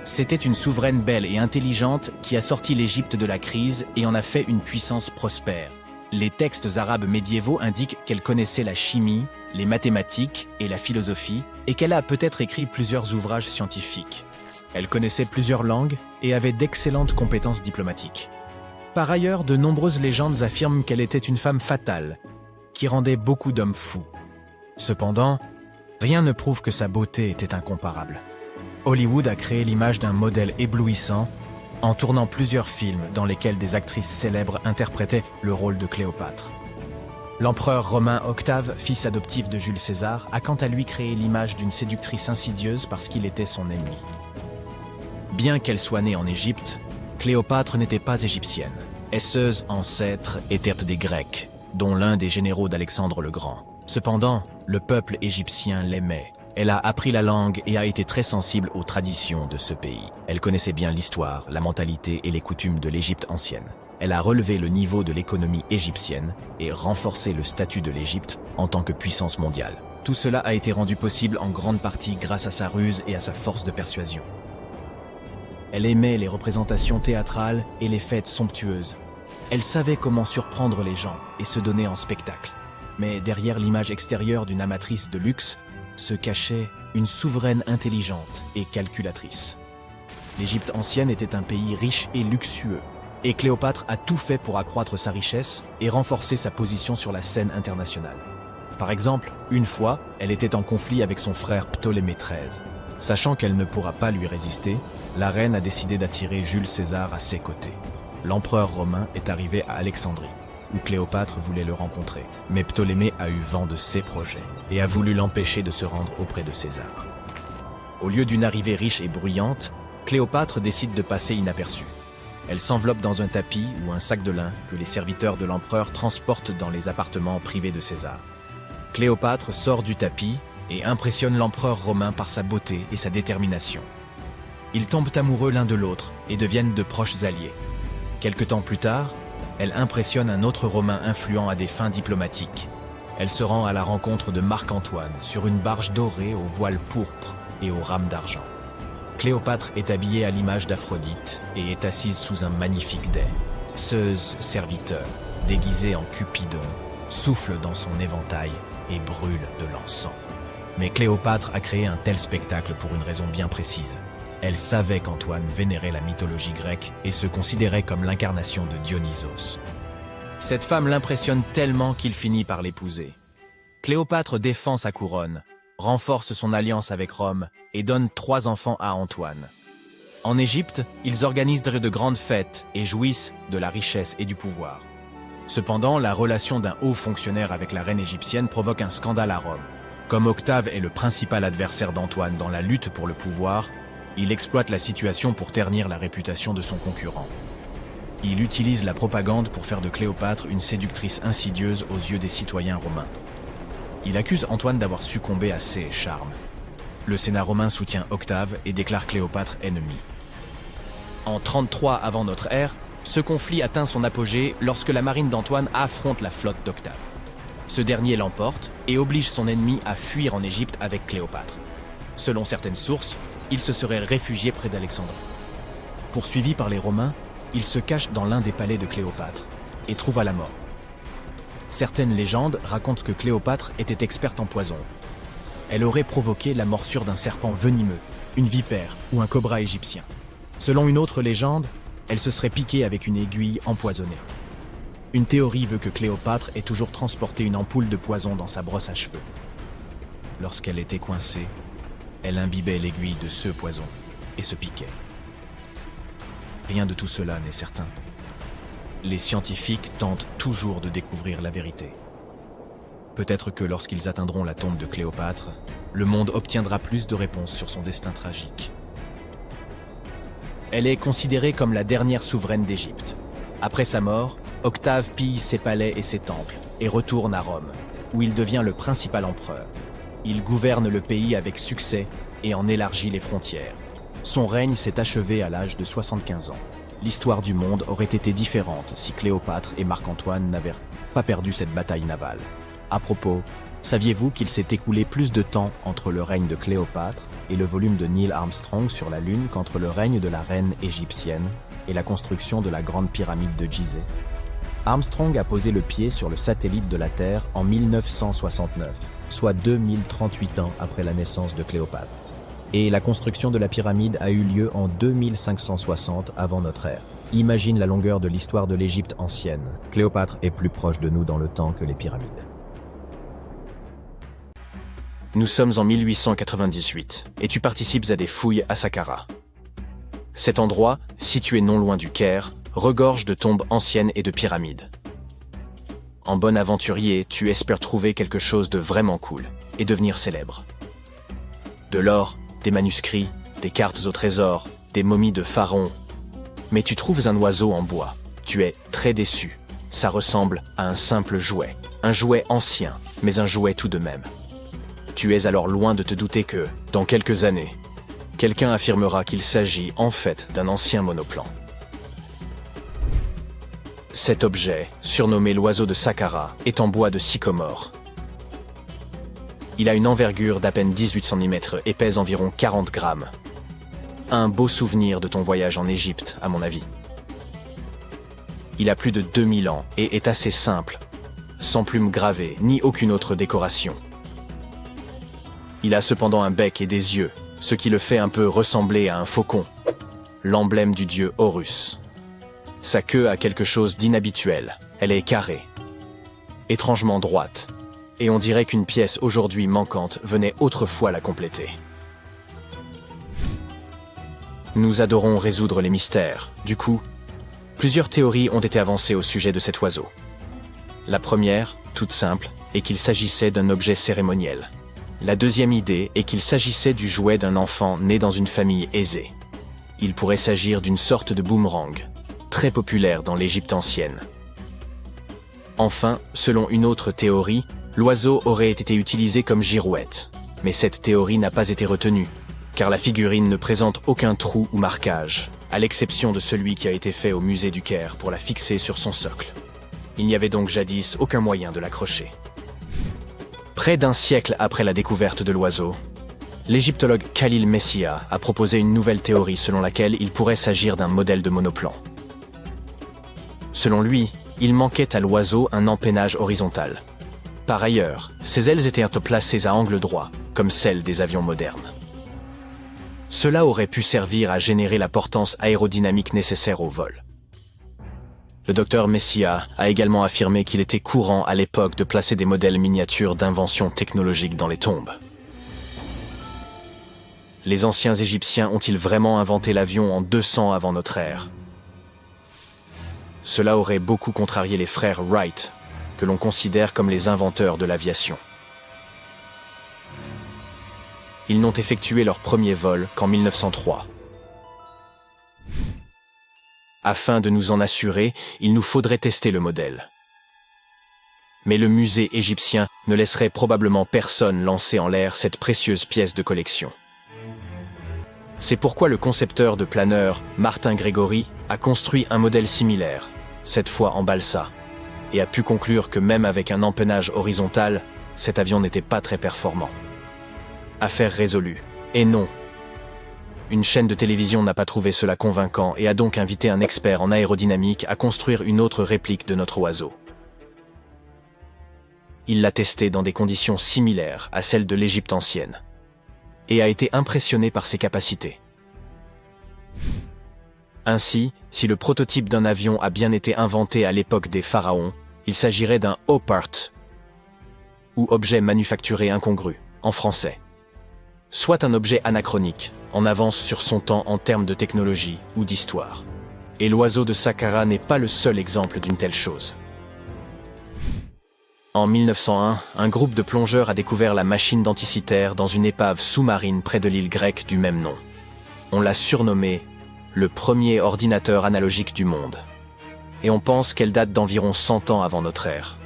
C'était une souveraine belle et intelligente qui a sorti l'Égypte de la crise et en a fait une puissance prospère. Les textes arabes médiévaux indiquent qu'elle connaissait la chimie, les mathématiques et la philosophie, et qu'elle a peut-être écrit plusieurs ouvrages scientifiques. Elle connaissait plusieurs langues et avait d'excellentes compétences diplomatiques. Par ailleurs, de nombreuses légendes affirment qu'elle était une femme fatale, qui rendait beaucoup d'hommes fous. Cependant, rien ne prouve que sa beauté était incomparable. Hollywood a créé l'image d'un modèle éblouissant en tournant plusieurs films dans lesquels des actrices célèbres interprétaient le rôle de Cléopâtre. L'empereur romain Octave, fils adoptif de Jules César, a quant à lui créé l'image d'une séductrice insidieuse parce qu'il était son ennemi. Bien qu'elle soit née en Égypte, Cléopâtre n'était pas égyptienne. Ses ancêtres étaient des Grecs, dont l'un des généraux d'Alexandre le Grand. Cependant, le peuple égyptien l'aimait. Elle a appris la langue et a été très sensible aux traditions de ce pays. Elle connaissait bien l'histoire, la mentalité et les coutumes de l'Égypte ancienne. Elle a relevé le niveau de l'économie égyptienne et renforcé le statut de l'Égypte en tant que puissance mondiale. Tout cela a été rendu possible en grande partie grâce à sa ruse et à sa force de persuasion. Elle aimait les représentations théâtrales et les fêtes somptueuses. Elle savait comment surprendre les gens et se donner en spectacle. Mais derrière l'image extérieure d'une amatrice de luxe se cachait une souveraine intelligente et calculatrice. L'Égypte ancienne était un pays riche et luxueux, et Cléopâtre a tout fait pour accroître sa richesse et renforcer sa position sur la scène internationale. Par exemple, une fois, elle était en conflit avec son frère Ptolémée XIII. Sachant qu'elle ne pourra pas lui résister, la reine a décidé d'attirer Jules César à ses côtés. L'empereur romain est arrivé à Alexandrie, où Cléopâtre voulait le rencontrer. Mais Ptolémée a eu vent de ses projets et a voulu l'empêcher de se rendre auprès de César. Au lieu d'une arrivée riche et bruyante, Cléopâtre décide de passer inaperçue. Elle s'enveloppe dans un tapis ou un sac de lin que les serviteurs de l'empereur transportent dans les appartements privés de César. Cléopâtre sort du tapis et impressionne l'empereur romain par sa beauté et sa détermination. Ils tombent amoureux l'un de l'autre et deviennent de proches alliés. Quelque temps plus tard, elle impressionne un autre Romain influent à des fins diplomatiques. Elle se rend à la rencontre de Marc-Antoine sur une barge dorée au voile pourpre et aux rames d'argent. Cléopâtre est habillée à l'image d'Aphrodite et est assise sous un magnifique dais. Zeus, serviteur, déguisé en Cupidon, souffle dans son éventail et brûle de l'encens. Mais Cléopâtre a créé un tel spectacle pour une raison bien précise. Elle savait qu'Antoine vénérait la mythologie grecque et se considérait comme l'incarnation de Dionysos. Cette femme l'impressionne tellement qu'il finit par l'épouser. Cléopâtre défend sa couronne, renforce son alliance avec Rome et donne 3 enfants à Antoine. En Égypte, ils organisent de grandes fêtes et jouissent de la richesse et du pouvoir. Cependant, la relation d'un haut fonctionnaire avec la reine égyptienne provoque un scandale à Rome. Comme Octave est le principal adversaire d'Antoine dans la lutte pour le pouvoir, il exploite la situation pour ternir la réputation de son concurrent. Il utilise la propagande pour faire de Cléopâtre une séductrice insidieuse aux yeux des citoyens romains. Il accuse Antoine d'avoir succombé à ses charmes. Le Sénat romain soutient Octave et déclare Cléopâtre ennemie. En 33 avant notre ère, ce conflit atteint son apogée lorsque la marine d'Antoine affronte la flotte d'Octave. Ce dernier l'emporte et oblige son ennemi à fuir en Égypte avec Cléopâtre. Selon certaines sources, il se serait réfugié près d'Alexandrie. Poursuivi par les Romains, il se cache dans l'un des palais de Cléopâtre et trouva la mort. Certaines légendes racontent que Cléopâtre était experte en poison. Elle aurait provoqué la morsure d'un serpent venimeux, une vipère ou un cobra égyptien. Selon une autre légende, elle se serait piquée avec une aiguille empoisonnée. Une théorie veut que Cléopâtre ait toujours transporté une ampoule de poison dans sa brosse à cheveux. Lorsqu'elle était coincée, elle imbibait l'aiguille de ce poison et se piquait. Rien de tout cela n'est certain. Les scientifiques tentent toujours de découvrir la vérité. Peut-être que lorsqu'ils atteindront la tombe de Cléopâtre, le monde obtiendra plus de réponses sur son destin tragique. Elle est considérée comme la dernière souveraine d'Égypte. Après sa mort, Octave pille ses palais et ses temples et retourne à Rome, où il devient le principal empereur. Il gouverne le pays avec succès et en élargit les frontières. Son règne s'est achevé à l'âge de 75 ans. L'histoire du monde aurait été différente si Cléopâtre et Marc-Antoine n'avaient pas perdu cette bataille navale. À propos, saviez-vous qu'il s'est écoulé plus de temps entre le règne de Cléopâtre et le volume de Neil Armstrong sur la Lune qu'entre le règne de la reine égyptienne et la construction de la grande pyramide de Gizeh? Armstrong a posé le pied sur le satellite de la Terre en 1969, soit 2038 ans après la naissance de Cléopâtre. Et la construction de la pyramide a eu lieu en 2560 avant notre ère. Imagine la longueur de l'histoire de l'Égypte ancienne. Cléopâtre est plus proche de nous dans le temps que les pyramides. Nous sommes en 1898 et tu participes à des fouilles à Saqqara. Cet endroit, situé non loin du Caire, regorge de tombes anciennes et de pyramides. En bon aventurier, tu espères trouver quelque chose de vraiment cool et devenir célèbre. De l'or, des manuscrits, des cartes au trésor, des momies de pharaons. Mais tu trouves un oiseau en bois. Tu es très déçu. Ça ressemble à un simple jouet. Un jouet ancien, mais un jouet tout de même. Tu es alors loin de te douter que, dans quelques années, quelqu'un affirmera qu'il s'agit en fait d'un ancien monoplan. Cet objet, surnommé l'oiseau de Saqqara, est en bois de sycomore. Il a une envergure d'à peine 18 cm et pèse environ 40 grammes. Un beau souvenir de ton voyage en Égypte, à mon avis. Il a plus de 2000 ans et est assez simple, sans plumes gravées ni aucune autre décoration. Il a cependant un bec et des yeux, ce qui le fait un peu ressembler à un faucon, l'emblème du dieu Horus. Sa queue a quelque chose d'inhabituel, elle est carrée, étrangement droite, et on dirait qu'une pièce aujourd'hui manquante venait autrefois la compléter. Nous adorons résoudre les mystères, du coup, plusieurs théories ont été avancées au sujet de cet oiseau. La première, toute simple, est qu'il s'agissait d'un objet cérémoniel. La deuxième idée est qu'il s'agissait du jouet d'un enfant né dans une famille aisée. Il pourrait s'agir d'une sorte de boomerang, très populaire dans l'Égypte ancienne. Enfin, selon une autre théorie, l'oiseau aurait été utilisé comme girouette. Mais cette théorie n'a pas été retenue, car la figurine ne présente aucun trou ou marquage, à l'exception de celui qui a été fait au musée du Caire pour la fixer sur son socle. Il n'y avait donc jadis aucun moyen de l'accrocher. Près d'un siècle après la découverte de l'oiseau, l'égyptologue Khalil Messia a proposé une nouvelle théorie selon laquelle il pourrait s'agir d'un modèle de monoplan. Selon lui, il manquait à l'oiseau un empennage horizontal. Par ailleurs, ses ailes étaient placées à angle droit, comme celles des avions modernes. Cela aurait pu servir à générer la portance aérodynamique nécessaire au vol. Le docteur Messia a également affirmé qu'il était courant à l'époque de placer des modèles miniatures d'inventions technologiques dans les tombes. Les anciens Égyptiens ont-ils vraiment inventé l'avion en 200 avant notre ère? Cela aurait beaucoup contrarié les frères Wright, que l'on considère comme les inventeurs de l'aviation. Ils n'ont effectué leur premier vol qu'en 1903. Afin de nous en assurer, il nous faudrait tester le modèle. Mais le musée égyptien ne laisserait probablement personne lancer en l'air cette précieuse pièce de collection. C'est pourquoi le concepteur de planeur, Martin Grégory, a construit un modèle similaire, cette fois en balsa, et a pu conclure que même avec un empennage horizontal, cet avion n'était pas très performant. Affaire résolue. Et non. Une chaîne de télévision n'a pas trouvé cela convaincant et a donc invité un expert en aérodynamique à construire une autre réplique de notre oiseau. Il l'a testé dans des conditions similaires à celles de l'Égypte ancienne et a été impressionné par ses capacités. Ainsi, si le prototype d'un avion a bien été inventé à l'époque des pharaons, il s'agirait d'un opart, ou objet manufacturé incongru, en français. Soit un objet anachronique, en avance sur son temps en termes de technologie ou d'histoire. Et l'oiseau de Saqqara n'est pas le seul exemple d'une telle chose. En 1901, un groupe de plongeurs a découvert la machine d'Anticythère dans une épave sous-marine près de l'île grecque du même nom. On l'a surnommée le premier ordinateur analogique du monde. Et on pense qu'elle date d'environ 100 ans avant notre ère.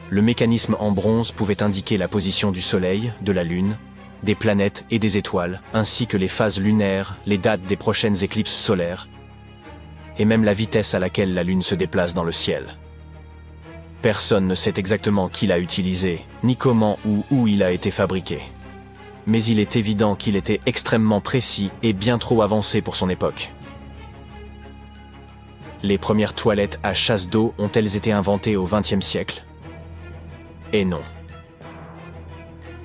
Le mécanisme en bronze pouvait indiquer la position du Soleil, de la Lune, des planètes et des étoiles, ainsi que les phases lunaires, les dates des prochaines éclipses solaires, et même la vitesse à laquelle la Lune se déplace dans le ciel. Personne ne sait exactement qui l'a utilisé, ni comment ou où il a été fabriqué. Mais il est évident qu'il était extrêmement précis et bien trop avancé pour son époque. Les premières toilettes à chasse d'eau ont-elles été inventées au XXe siècle? Et non.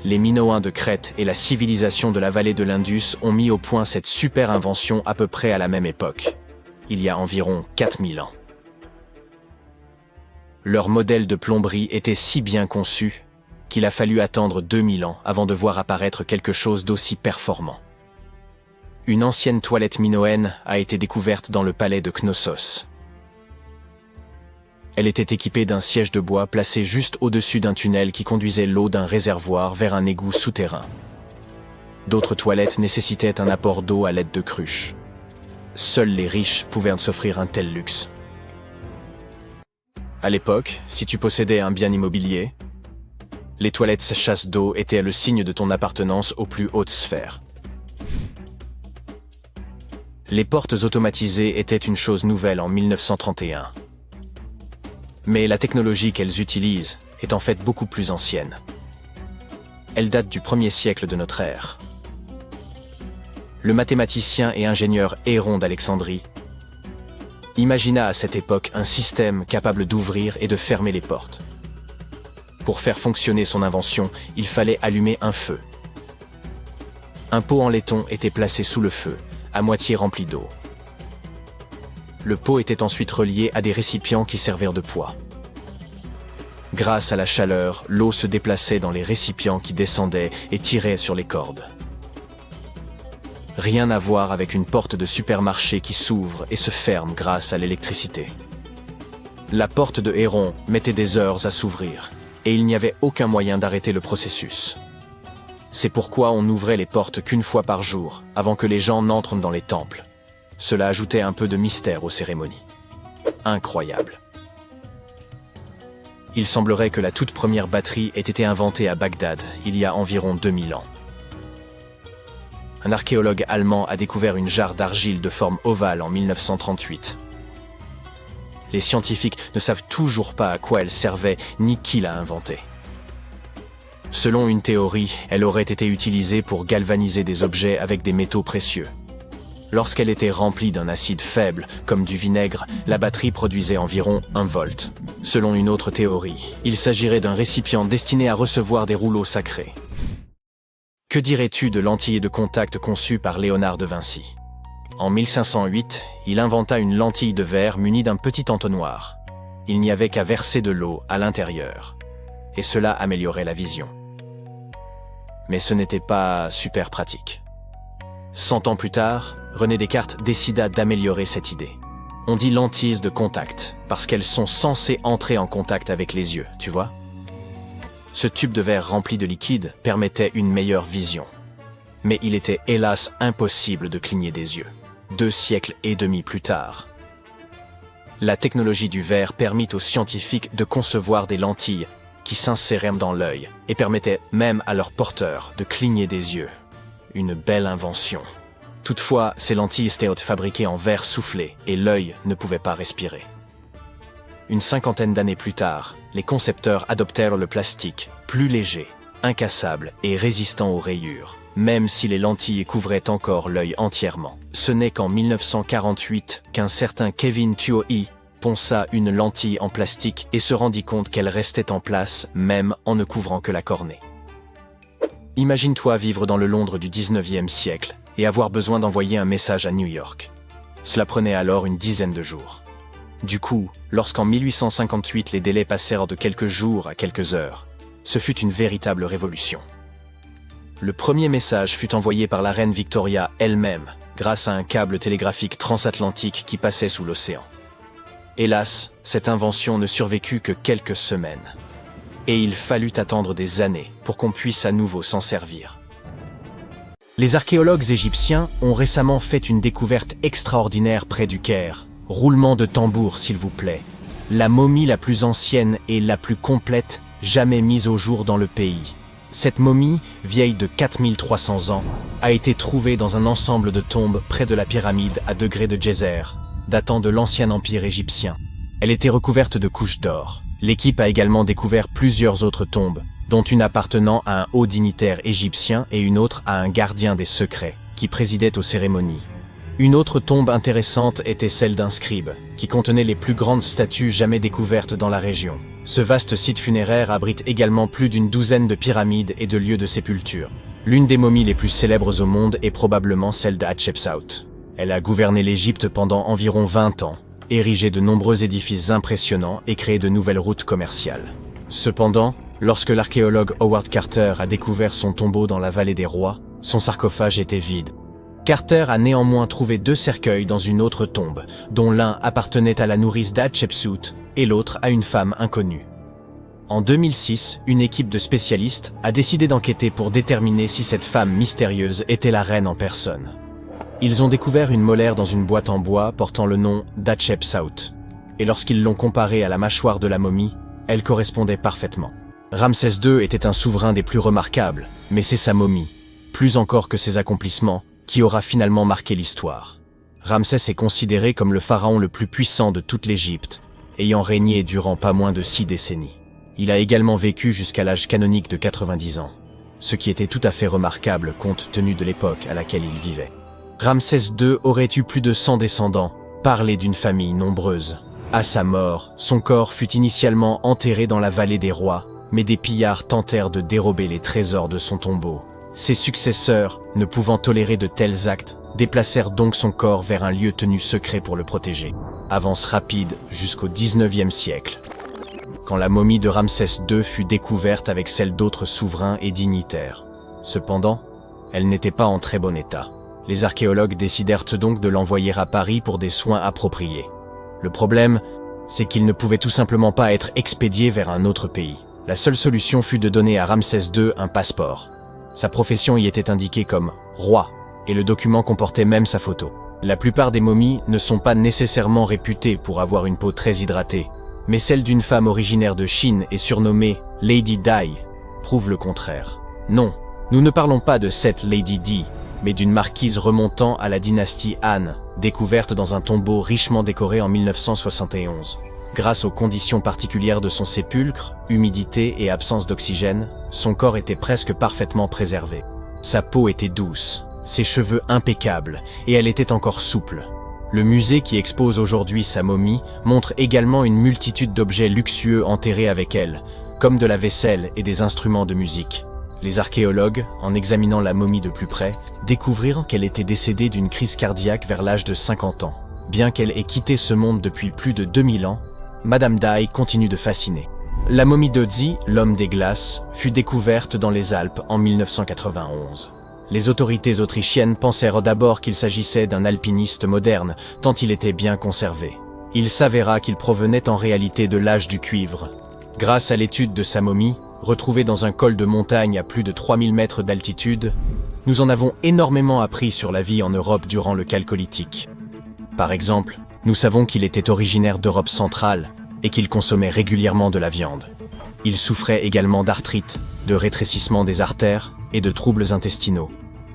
les Minoens de Crète et la civilisation de la vallée de l'Indus ont mis au point cette super invention à peu près à la même époque, il y a environ 4000 ans. Leur modèle de plomberie était si bien conçu qu'il a fallu attendre 2000 ans avant de voir apparaître quelque chose d'aussi performant. Une ancienne toilette minoenne a été découverte dans le palais de Knossos. Elle était équipée d'un siège de bois placé juste au-dessus d'un tunnel qui conduisait l'eau d'un réservoir vers un égout souterrain. D'autres toilettes nécessitaient un apport d'eau à l'aide de cruches. Seuls les riches pouvaient s'offrir un tel luxe. À l'époque, si tu possédais un bien immobilier, les toilettes chasse d'eau étaient le signe de ton appartenance aux plus hautes sphères. Les portes automatisées étaient une chose nouvelle en 1931. Mais la technologie qu'elles utilisent est en fait beaucoup plus ancienne. Elle date du 1er siècle de notre ère. Le mathématicien et ingénieur Héron d'Alexandrie imagina à cette époque un système capable d'ouvrir et de fermer les portes. Pour faire fonctionner son invention, il fallait allumer un feu. Un pot en laiton était placé sous le feu, à moitié rempli d'eau. Le pot était ensuite relié à des récipients qui servirent de poids. Grâce à la chaleur, l'eau se déplaçait dans les récipients qui descendaient et tiraient sur les cordes. Rien à voir avec une porte de supermarché qui s'ouvre et se ferme grâce à l'électricité. La porte de Héron mettait des heures à s'ouvrir, et il n'y avait aucun moyen d'arrêter le processus. C'est pourquoi on n'ouvrait les portes qu'une fois par jour, avant que les gens n'entrent dans les temples. Cela ajoutait un peu de mystère aux cérémonies. Incroyable. Il semblerait que la toute première batterie ait été inventée à Bagdad, il y a environ 2000 ans. Un archéologue allemand a découvert une jarre d'argile de forme ovale en 1938. Les scientifiques ne savent toujours pas à quoi elle servait ni qui l'a inventée. Selon une théorie, elle aurait été utilisée pour galvaniser des objets avec des métaux précieux. Lorsqu'elle était remplie d'un acide faible, comme du vinaigre, la batterie produisait environ 1 volt. Selon une autre théorie, il s'agirait d'un récipient destiné à recevoir des rouleaux sacrés. Que dirais-tu de lentilles de contact conçues par Léonard de Vinci? En 1508, il inventa une lentille de verre munie d'un petit entonnoir. Il n'y avait qu'à verser de l'eau à l'intérieur, et cela améliorait la vision. Mais ce n'était pas super pratique. 100 ans plus tard, René Descartes décida d'améliorer cette idée. On dit lentilles de contact, parce qu'elles sont censées entrer en contact avec les yeux, tu vois? Ce tube de verre rempli de liquide permettait une meilleure vision. Mais il était hélas impossible de cligner des yeux. 2 siècles et demi plus tard. La technologie du verre permit aux scientifiques de concevoir des lentilles qui s'inséraient dans l'œil et permettaient même à leurs porteurs de cligner des yeux. Une belle invention. Toutefois, ces lentilles étaient fabriquées en verre soufflé et l'œil ne pouvait pas respirer. Une 50aine d'années plus tard, les concepteurs adoptèrent le plastique, plus léger, incassable et résistant aux rayures, même si les lentilles couvraient encore l'œil entièrement. Ce n'est qu'en 1948 qu'un certain Kevin Tuohy ponça une lentille en plastique et se rendit compte qu'elle restait en place même en ne couvrant que la cornée. Imagine-toi vivre dans le Londres du 19e siècle et avoir besoin d'envoyer un message à New York. Cela prenait alors une dizaine de jours. Du coup, lorsqu'en 1858 les délais passèrent de quelques jours à quelques heures, ce fut une véritable révolution. Le premier message fut envoyé par la reine Victoria elle-même, grâce à un câble télégraphique transatlantique qui passait sous l'océan. Hélas, cette invention ne survécut que quelques semaines. Et il fallut attendre des années pour qu'on puisse à nouveau s'en servir. Les archéologues égyptiens ont récemment fait une découverte extraordinaire près du Caire. Roulement de tambour, s'il vous plaît. La momie la plus ancienne et la plus complète jamais mise au jour dans le pays. Cette momie, vieille de 4300 ans, a été trouvée dans un ensemble de tombes près de la pyramide à degrés de Djéser, datant de l'ancien empire égyptien. Elle était recouverte de couches d'or. L'équipe a également découvert plusieurs autres tombes, dont une appartenant à un haut dignitaire égyptien et une autre à un gardien des secrets, qui présidait aux cérémonies. Une autre tombe intéressante était celle d'un scribe, qui contenait les plus grandes statues jamais découvertes dans la région. Ce vaste site funéraire abrite également plus d'une douzaine de pyramides et de lieux de sépulture. L'une des momies les plus célèbres au monde est probablement celle d'Hatshepsut. Elle a gouverné l'Égypte pendant environ 20 ans, érigé de nombreux édifices impressionnants et créé de nouvelles routes commerciales. Cependant, lorsque l'archéologue Howard Carter a découvert son tombeau dans la vallée des rois, son sarcophage était vide. Carter a néanmoins trouvé 2 cercueils dans une autre tombe, dont l'un appartenait à la nourrice d'Hatshepsut et l'autre à une femme inconnue. En 2006, une équipe de spécialistes a décidé d'enquêter pour déterminer si cette femme mystérieuse était la reine en personne. Ils ont découvert une molaire dans une boîte en bois portant le nom d'Hatshepsut, et lorsqu'ils l'ont comparée à la mâchoire de la momie, elle correspondait parfaitement. Ramsès II était un souverain des plus remarquables, mais c'est sa momie, plus encore que ses accomplissements, qui aura finalement marqué l'histoire. Ramsès est considéré comme le pharaon le plus puissant de toute l'Égypte, ayant régné durant pas moins de 6 décennies. Il a également vécu jusqu'à l'âge canonique de 90 ans, ce qui était tout à fait remarquable compte tenu de l'époque à laquelle il vivait. Ramsès II aurait eu plus de 100 descendants, parlé d'une famille nombreuse. À sa mort, son corps fut initialement enterré dans la vallée des rois, mais des pillards tentèrent de dérober les trésors de son tombeau. Ses successeurs, ne pouvant tolérer de tels actes, déplacèrent donc son corps vers un lieu tenu secret pour le protéger. Avance rapide jusqu'au XIXe siècle, quand la momie de Ramsès II fut découverte avec celle d'autres souverains et dignitaires. Cependant, elle n'était pas en très bon état. Les archéologues décidèrent donc de l'envoyer à Paris pour des soins appropriés. Le problème, c'est qu'il ne pouvait tout simplement pas être expédié vers un autre pays. La seule solution fut de donner à Ramsès II un passeport. Sa profession y était indiquée comme « roi », et le document comportait même sa photo. La plupart des momies ne sont pas nécessairement réputées pour avoir une peau très hydratée, mais celle d'une femme originaire de Chine et surnommée Lady Di prouve le contraire. Non, nous ne parlons pas de cette Lady Di, mais d'une marquise remontant à la dynastie Han, découverte dans un tombeau richement décoré en 1971. Grâce aux conditions particulières de son sépulcre, humidité et absence d'oxygène, son corps était presque parfaitement préservé. Sa peau était douce, ses cheveux impeccables, et elle était encore souple. Le musée qui expose aujourd'hui sa momie montre également une multitude d'objets luxueux enterrés avec elle, comme de la vaisselle et des instruments de musique. Les archéologues, en examinant la momie de plus près, découvrirent qu'elle était décédée d'une crise cardiaque vers l'âge de 50 ans. Bien qu'elle ait quitté ce monde depuis plus de 2000 ans, Madame Di continue de fasciner. La momie d'Ötzi, l'homme des glaces, fut découverte dans les Alpes en 1991. Les autorités autrichiennes pensèrent d'abord qu'il s'agissait d'un alpiniste moderne, tant il était bien conservé. Il s'avéra qu'il provenait en réalité de l'âge du cuivre. Grâce à l'étude de sa momie, retrouvée dans un col de montagne à plus de 3000 mètres d'altitude, nous en avons énormément appris sur la vie en Europe durant le Chalcolithique. Par exemple, nous savons qu'il était originaire d'Europe centrale et qu'il consommait régulièrement de la viande. Il souffrait également d'arthrite, de rétrécissement des artères et de troubles intestinaux.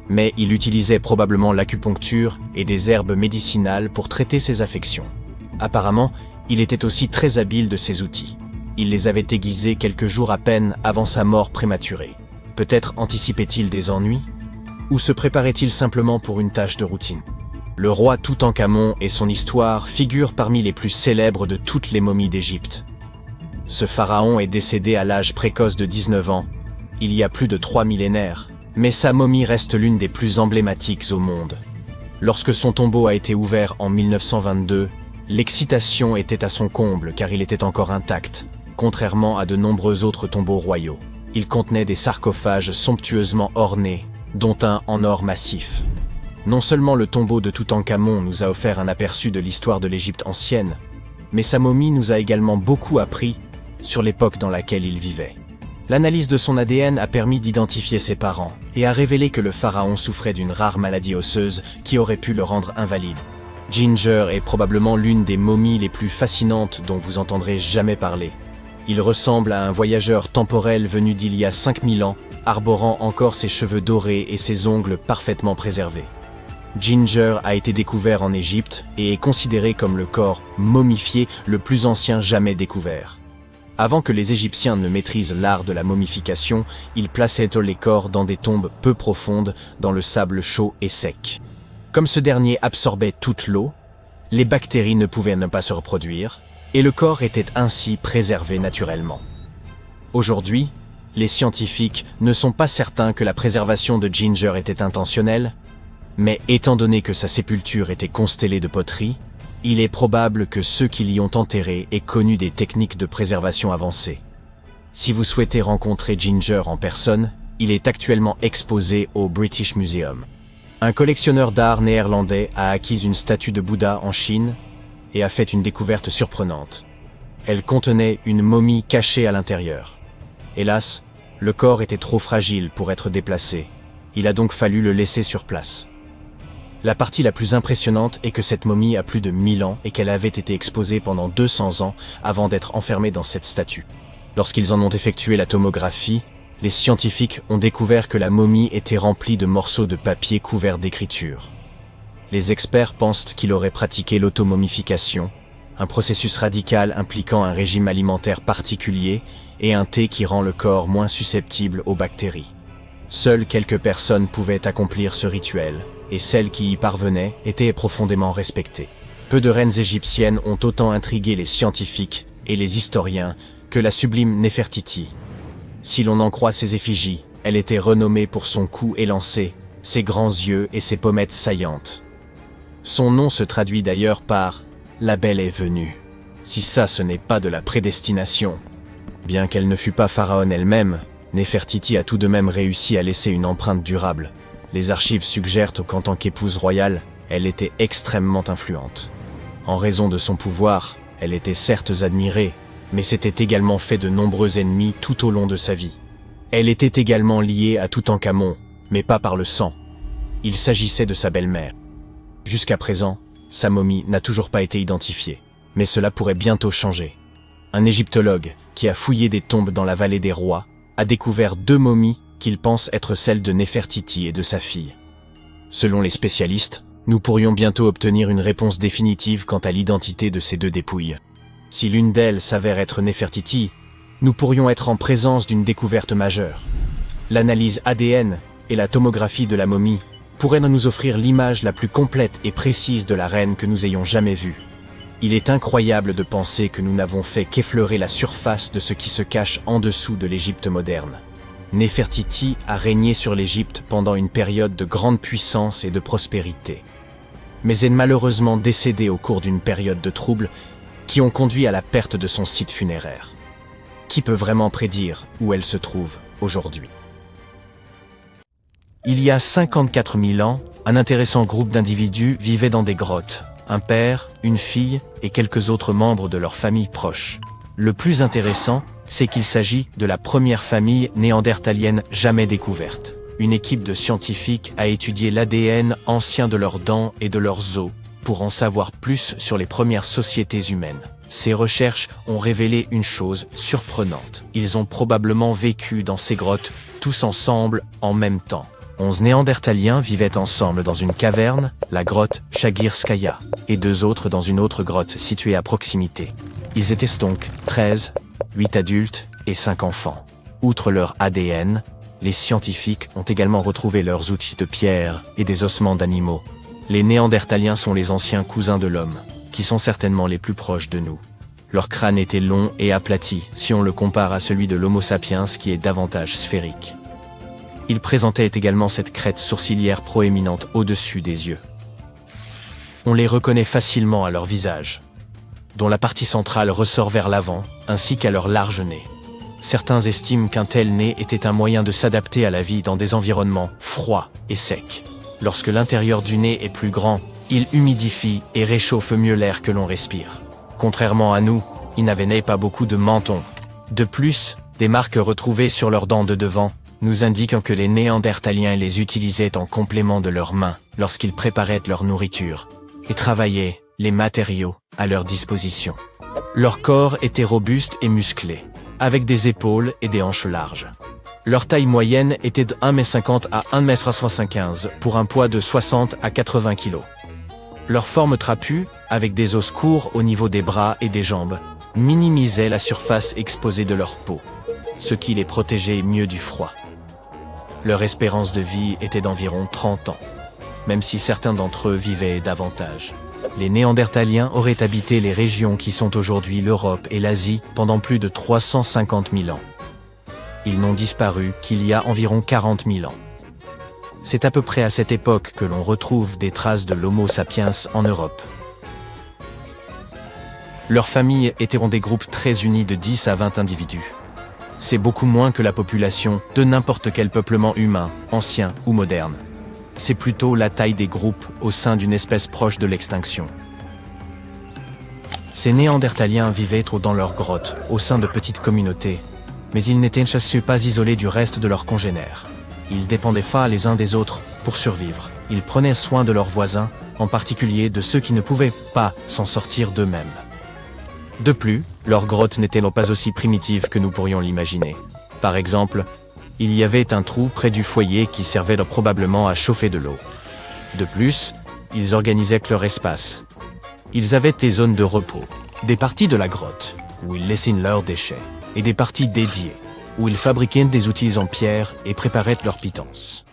Mais il utilisait probablement l'acupuncture et des herbes médicinales pour traiter ses affections. Apparemment, il était aussi très habile de ses outils. Il les avait aiguisés quelques jours à peine avant sa mort prématurée. Peut-être anticipait-il des ennuis? Ou se préparait-il simplement pour une tâche de routine? Le roi Toutankhamon et son histoire figurent parmi les plus célèbres de toutes les momies d'Égypte. Ce pharaon est décédé à l'âge précoce de 19 ans, il y a plus de 3 millénaires, mais sa momie reste l'une des plus emblématiques au monde. Lorsque son tombeau a été ouvert en 1922, l'excitation était à son comble car il était encore intact, contrairement à de nombreux autres tombeaux royaux. Il contenait des sarcophages somptueusement ornés, dont un en or massif. Non seulement le tombeau de Toutankhamon nous a offert un aperçu de l'histoire de l'Égypte ancienne, mais sa momie nous a également beaucoup appris sur l'époque dans laquelle il vivait. L'analyse de son ADN a permis d'identifier ses parents et a révélé que le pharaon souffrait d'une rare maladie osseuse qui aurait pu le rendre invalide. Ginger est probablement l'une des momies les plus fascinantes dont vous entendrez jamais parler. Il ressemble à un voyageur temporel venu d'il y a 5000 ans, arborant encore ses cheveux dorés et ses ongles parfaitement préservés. Ginger a été découvert en Égypte et est considéré comme le corps momifié le plus ancien jamais découvert. Avant que les Égyptiens ne maîtrisent l'art de la momification, ils plaçaient les corps dans des tombes peu profondes, dans le sable chaud et sec. Comme ce dernier absorbait toute l'eau, les bactéries ne pouvaient ne pas se reproduire, et le corps était ainsi préservé naturellement. Aujourd'hui, les scientifiques ne sont pas certains que la préservation de Ginger était intentionnelle, mais étant donné que sa sépulture était constellée de poteries, il est probable que ceux qui l'y ont enterré aient connu des techniques de préservation avancées. Si vous souhaitez rencontrer Ginger en personne, il est actuellement exposé au British Museum. Un collectionneur d'art néerlandais a acquis une statue de Bouddha en Chine et a fait une découverte surprenante. Elle contenait une momie cachée à l'intérieur. Hélas, le corps était trop fragile pour être déplacé. Il a donc fallu le laisser sur place. La partie la plus impressionnante est que cette momie a plus de 1000 ans et qu'elle avait été exposée pendant 200 ans avant d'être enfermée dans cette statue. Lorsqu'ils en ont effectué la tomographie, les scientifiques ont découvert que la momie était remplie de morceaux de papier couverts d'écriture. Les experts pensent qu'il aurait pratiqué l'automomification, un processus radical impliquant un régime alimentaire particulier et un thé qui rend le corps moins susceptible aux bactéries. Seules quelques personnes pouvaient accomplir ce rituel, et celles qui y parvenaient étaient profondément respectées. Peu de reines égyptiennes ont autant intrigué les scientifiques et les historiens que la sublime Néfertiti. Si l'on en croit ses effigies, elle était renommée pour son cou élancé, ses grands yeux et ses pommettes saillantes. Son nom se traduit d'ailleurs par « La belle est venue ». Si ça ce n'est pas de la prédestination. Bien qu'elle ne fût pas pharaon elle-même, Néfertiti a tout de même réussi à laisser une empreinte durable. Les archives suggèrent qu'en tant qu'épouse royale, elle était extrêmement influente. En raison de son pouvoir, elle était certes admirée, mais s'était également fait de nombreux ennemis tout au long de sa vie. Elle était également liée à Toutankhamon, mais pas par le sang. Il s'agissait de sa belle-mère. Jusqu'à présent, sa momie n'a toujours pas été identifiée, mais cela pourrait bientôt changer. Un égyptologue, qui a fouillé des tombes dans la vallée des rois, a découvert 2 momies qu'il pense être celles de Néfertiti et de sa fille. Selon les spécialistes, nous pourrions bientôt obtenir une réponse définitive quant à l'identité de ces 2 dépouilles. Si l'une d'elles s'avère être Néfertiti, nous pourrions être en présence d'une découverte majeure. L'analyse ADN et la tomographie de la momie pourraient nous offrir l'image la plus complète et précise de la reine que nous ayons jamais vue. Il est incroyable de penser que nous n'avons fait qu'effleurer la surface de ce qui se cache en dessous de l'Égypte moderne. Néfertiti a régné sur l'Égypte pendant une période de grande puissance et de prospérité. Mais est malheureusement décédée au cours d'une période de troubles qui ont conduit à la perte de son site funéraire. Qui peut vraiment prédire où elle se trouve aujourd'hui? Il y a 54 000 ans, un intéressant groupe d'individus vivait dans des grottes. Un père, une fille et quelques autres membres de leur famille proche. Le plus intéressant, c'est qu'il s'agit de la première famille néandertalienne jamais découverte. Une équipe de scientifiques a étudié l'ADN ancien de leurs dents et de leurs os pour en savoir plus sur les premières sociétés humaines. Ces recherches ont révélé une chose surprenante. Ils ont probablement vécu dans ces grottes, tous ensemble, en même temps. 11 néandertaliens vivaient ensemble dans une caverne, la grotte Chagirskaya, et 2 autres dans une autre grotte située à proximité. Ils étaient donc 13, 8 adultes et 5 enfants. Outre leur ADN, les scientifiques ont également retrouvé leurs outils de pierre et des ossements d'animaux. Les néandertaliens sont les anciens cousins de l'homme, qui sont certainement les plus proches de nous. Leur crâne était long et aplati si on le compare à celui de l'Homo sapiens qui est davantage sphérique. Ils présentaient également cette crête sourcilière proéminente au-dessus des yeux. On les reconnaît facilement à leur visage, dont la partie centrale ressort vers l'avant, ainsi qu'à leur large nez. Certains estiment qu'un tel nez était un moyen de s'adapter à la vie dans des environnements froids et secs. Lorsque l'intérieur du nez est plus grand, il humidifie et réchauffe mieux l'air que l'on respire. Contrairement à nous, ils n'avaient pas beaucoup de menton. De plus, des marques retrouvées sur leurs dents de devant nous indiquent que les Néandertaliens les utilisaient en complément de leurs mains lorsqu'ils préparaient leur nourriture et travaillaient les matériaux à leur disposition. Leur corps était robuste et musclé, avec des épaules et des hanches larges. Leur taille moyenne était de 1,50 m à 1,75 m pour un poids de 60 à 80 kg. Leur forme trapue, avec des os courts au niveau des bras et des jambes, minimisait la surface exposée de leur peau, ce qui les protégeait mieux du froid. Leur espérance de vie était d'environ 30 ans, même si certains d'entre eux vivaient davantage. les Néandertaliens auraient habité les régions qui sont aujourd'hui l'Europe et l'Asie pendant plus de 350 000 ans. Ils n'ont disparu qu'il y a environ 40 000 ans. C'est à peu près à cette époque que l'on retrouve des traces de l'Homo sapiens en Europe. Leurs familles étaient des groupes très unis de 10 à 20 individus. C'est beaucoup moins que la population de n'importe quel peuplement humain, ancien ou moderne. C'est plutôt la taille des groupes au sein d'une espèce proche de l'extinction. Ces Néandertaliens vivaient dans leurs grottes, au sein de petites communautés, mais ils n'étaient pas isolés du reste de leurs congénères. Ils dépendaient les uns des autres pour survivre. Ils prenaient soin de leurs voisins, en particulier de ceux qui ne pouvaient pas s'en sortir d'eux-mêmes. De plus, leurs grottes n'étaient pas aussi primitives que nous pourrions l'imaginer. Par exemple, il y avait un trou près du foyer qui servait probablement à chauffer de l'eau. De plus, ils organisaient leur espace. Ils avaient des zones de repos, des parties de la grotte, où ils laissaient leurs déchets, et des parties dédiées, où ils fabriquaient des outils en pierre et préparaient leurs pitances.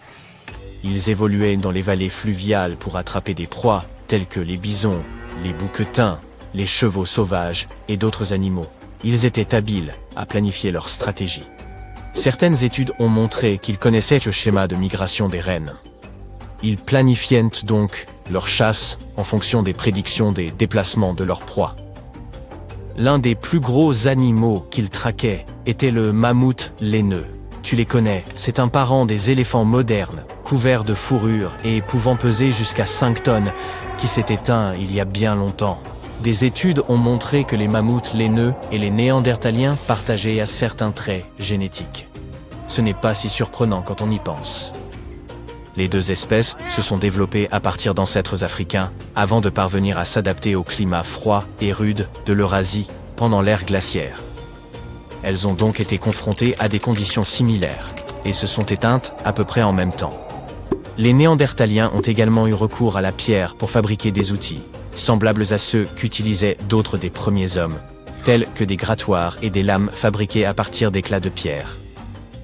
Ils évoluaient dans les vallées fluviales pour attraper des proies, telles que les bisons, les bouquetins, les chevaux sauvages et d'autres animaux. Ils étaient habiles à planifier leur stratégie. Certaines études ont montré qu'ils connaissaient le schéma de migration des rennes. Ils planifiaient donc leur chasse en fonction des prédictions des déplacements de leurs proies. L'un des plus gros animaux qu'ils traquaient était le mammouth laineux. Tu les connais, c'est un parent des éléphants modernes, couvert de fourrure et pouvant peser jusqu'à 5 tonnes, qui s'est éteint il y a bien longtemps. Des études ont montré que les mammouths laineux et les Néandertaliens partageaient certains traits génétiques. Ce n'est pas si surprenant quand on y pense. Les deux espèces se sont développées à partir d'ancêtres africains avant de parvenir à s'adapter au climat froid et rude de l'Eurasie pendant l'ère glaciaire. Elles ont donc été confrontées à des conditions similaires et se sont éteintes à peu près en même temps. Les Néandertaliens ont également eu recours à la pierre pour fabriquer des outils, semblables à ceux qu'utilisaient d'autres des premiers hommes, tels que des grattoirs et des lames fabriquées à partir d'éclats de pierre.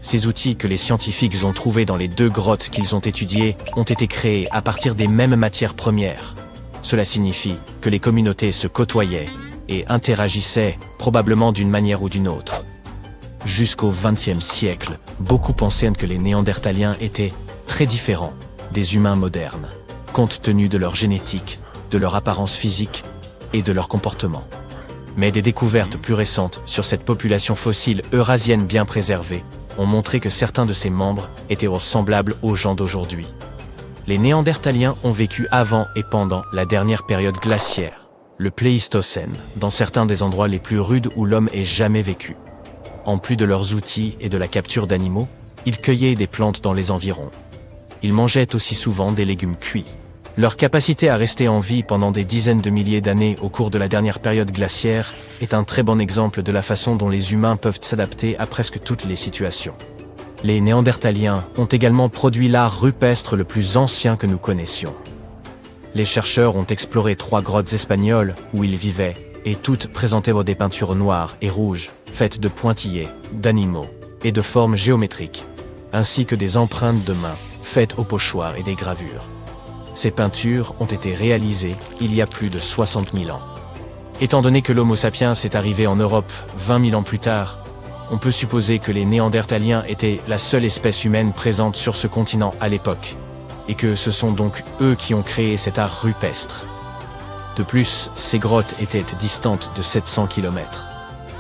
Ces outils que les scientifiques ont trouvés dans les 2 grottes qu'ils ont étudiées ont été créés à partir des mêmes matières premières. Cela signifie que les communautés se côtoyaient et interagissaient probablement d'une manière ou d'une autre. Jusqu'au XXe siècle, beaucoup pensaient que les Néandertaliens étaient très différents des humains modernes, compte tenu de leur génétique, de leur apparence physique et de leur comportement. Mais des découvertes plus récentes sur cette population fossile eurasienne bien préservée ont montré que certains de ses membres étaient semblables aux gens d'aujourd'hui. Les Néandertaliens ont vécu avant et pendant la dernière période glaciaire, le Pléistocène, dans certains des endroits les plus rudes où l'homme ait jamais vécu. En plus de leurs outils et de la capture d'animaux, ils cueillaient des plantes dans les environs. Ils mangeaient aussi souvent des légumes cuits. Leur capacité à rester en vie pendant des dizaines de milliers d'années au cours de la dernière période glaciaire est un très bon exemple de la façon dont les humains peuvent s'adapter à presque toutes les situations. Les Néandertaliens ont également produit l'art rupestre le plus ancien que nous connaissions. Les chercheurs ont exploré 3 grottes espagnoles où ils vivaient, et toutes présentaient des peintures noires et rouges, faites de pointillés, d'animaux et de formes géométriques, ainsi que des empreintes de mains, faites au pochoir et des gravures. Ces peintures ont été réalisées il y a plus de 60 000 ans. Étant donné que l'Homo sapiens est arrivé en Europe 20 000 ans plus tard, on peut supposer que les Néandertaliens étaient la seule espèce humaine présente sur ce continent à l'époque, et que ce sont donc eux qui ont créé cet art rupestre. De plus, ces grottes étaient distantes de 700 km.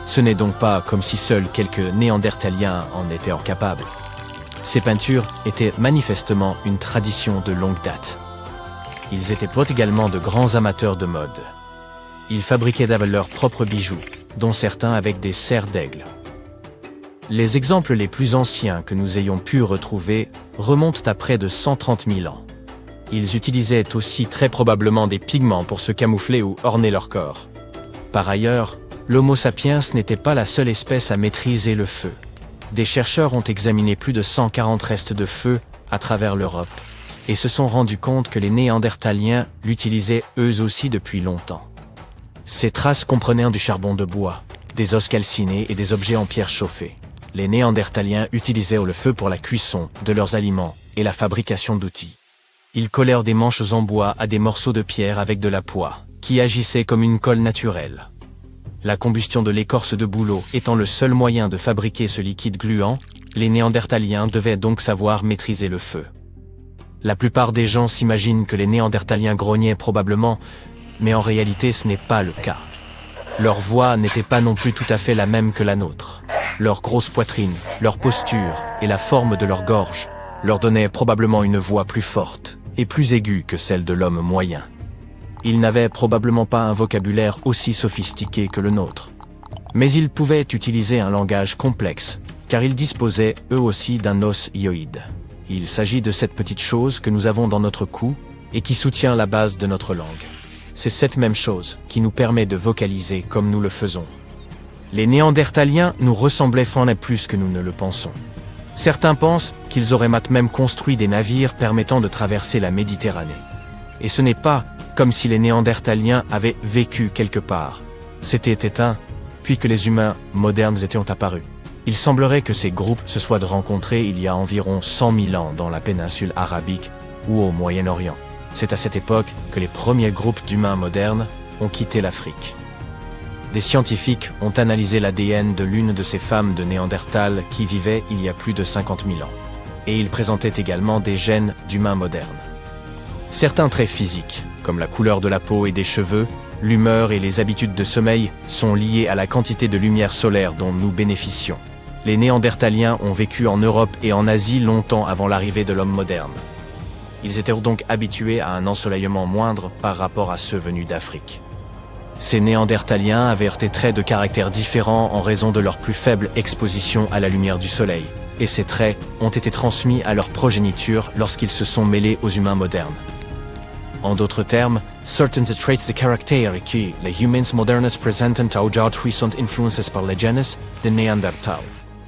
Ce n'est donc pas comme si seuls quelques Néandertaliens en étaient capables. Ces peintures étaient manifestement une tradition de longue date. Ils étaient également de grands amateurs de mode. Ils fabriquaient leurs propres bijoux, dont certains avec des serres d'aigle. Les exemples les plus anciens que nous ayons pu retrouver remontent à près de 130 000 ans. Ils utilisaient aussi très probablement des pigments pour se camoufler ou orner leur corps. Par ailleurs, l'Homo sapiens n'était pas la seule espèce à maîtriser le feu. Des chercheurs ont examiné plus de 140 restes de feu à travers l'Europe et se sont rendus compte que les Néandertaliens l'utilisaient eux aussi depuis longtemps. Ces traces comprenaient du charbon de bois, des os calcinés et des objets en pierre chauffée. Les Néandertaliens utilisaient le feu pour la cuisson de leurs aliments et la fabrication d'outils. Ils collèrent des manches en bois à des morceaux de pierre avec de la poix, qui agissait comme une colle naturelle. La combustion de l'écorce de bouleau étant le seul moyen de fabriquer ce liquide gluant, les Néandertaliens devaient donc savoir maîtriser le feu. La plupart des gens s'imaginent que les Néandertaliens grognaient probablement, mais en réalité ce n'est pas le cas. Leur voix n'était pas non plus tout à fait la même que la nôtre. Leur grosse poitrine, leur posture et la forme de leur gorge leur donnaient probablement une voix plus forte et plus aiguë que celle de l'homme moyen. Ils n'avaient probablement pas un vocabulaire aussi sophistiqué que le nôtre. Mais ils pouvaient utiliser un langage complexe, car ils disposaient eux aussi d'un os hyoïde. Il s'agit de cette petite chose que nous avons dans notre cou et qui soutient la base de notre langue. C'est cette même chose qui nous permet de vocaliser comme nous le faisons. Les Néandertaliens nous ressemblaient fort plus que nous ne le pensons. Certains pensent qu'ils auraient même construit des navires permettant de traverser la Méditerranée. Et ce n'est pas comme si les Néandertaliens avaient vécu quelque part. C'était éteint, puis que les humains modernes étaient apparus. Il semblerait que ces groupes se soient rencontrés il y a environ 100 000 ans dans la péninsule arabique ou au Moyen-Orient. C'est à cette époque que les premiers groupes d'humains modernes ont quitté l'Afrique. Des scientifiques ont analysé l'ADN de l'une de ces femmes de Néandertal qui vivaient il y a plus de 50 000 ans. Et ils présentaient également des gènes d'humains modernes. Certains traits physiques, comme la couleur de la peau et des cheveux, l'humeur et les habitudes de sommeil, sont liés à la quantité de lumière solaire dont nous bénéficions. Les Néandertaliens ont vécu en Europe et en Asie longtemps avant l'arrivée de l'homme moderne. Ils étaient donc habitués à un ensoleillement moindre par rapport à ceux venus d'Afrique. Ces Néandertaliens avaient des traits de caractère différents en raison de leur plus faible exposition à la lumière du soleil, et ces traits ont été transmis à leur progéniture lorsqu'ils se sont mêlés aux humains modernes. En d'autres termes, certains traits de caractère que les humains modernes présentent aujourd'hui sont influencés par les gènes de Néandertal.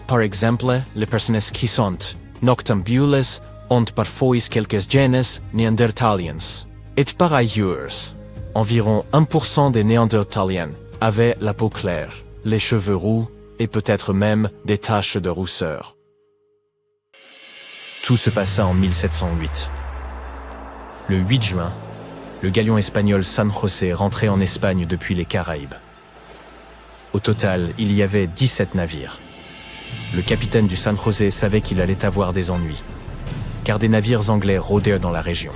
Par exemple, les personnes qui sont noctambules ont parfois quelques gènes néandertaliens. Et par ailleurs, environ 1% des Néandertaliens avaient la peau claire, les cheveux roux et peut-être même des taches de rousseur. Tout se passa en 1708. Le 8 juin, le galion espagnol San José rentrait en Espagne depuis les Caraïbes. Au total, il y avait 17 navires. Le capitaine du San José savait qu'il allait avoir des ennuis, car des navires anglais rôdaient dans la région.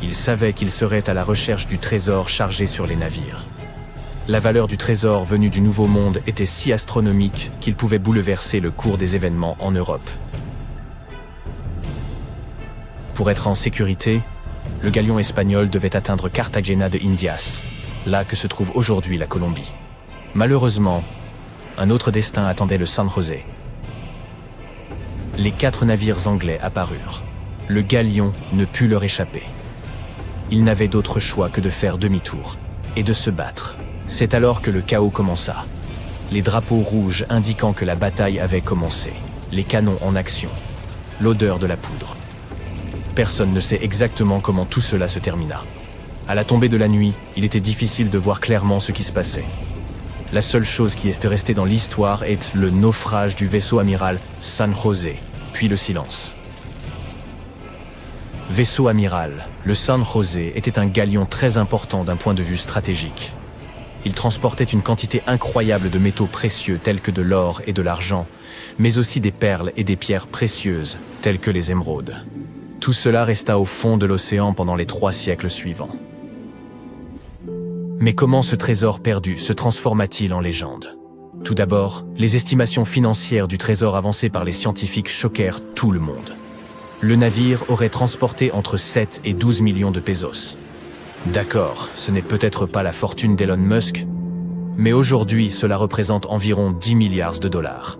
Il savait qu'il serait à la recherche du trésor chargé sur les navires. La valeur du trésor venu du Nouveau Monde était si astronomique qu'il pouvait bouleverser le cours des événements en Europe. Pour être en sécurité, le galion espagnol devait atteindre Cartagena de Indias, là que se trouve aujourd'hui la Colombie. Malheureusement, un autre destin attendait le San José. Les 4 navires anglais apparurent. Le galion ne put leur échapper. Il n'avait d'autre choix que de faire demi-tour et de se battre. C'est alors que le chaos commença. Les drapeaux rouges indiquant que la bataille avait commencé. Les canons en action. L'odeur de la poudre. Personne ne sait exactement comment tout cela se termina. À la tombée de la nuit, il était difficile de voir clairement ce qui se passait. La seule chose qui est restée dans l'histoire est le naufrage du vaisseau amiral San José, puis le silence. Vaisseau amiral, le San José était un galion très important d'un point de vue stratégique. Il transportait une quantité incroyable de métaux précieux tels que de l'or et de l'argent, mais aussi des perles et des pierres précieuses telles que les émeraudes. Tout cela resta au fond de l'océan pendant les 3 siècles suivants. Mais comment ce trésor perdu se transforma-t-il en légende? Tout d'abord, les estimations financières du trésor avancées par les scientifiques choquèrent tout le monde. Le navire aurait transporté entre 7 et 12 millions de pesos. D'accord, ce n'est peut-être pas la fortune d'Elon Musk, mais aujourd'hui cela représente environ 10 milliards de dollars.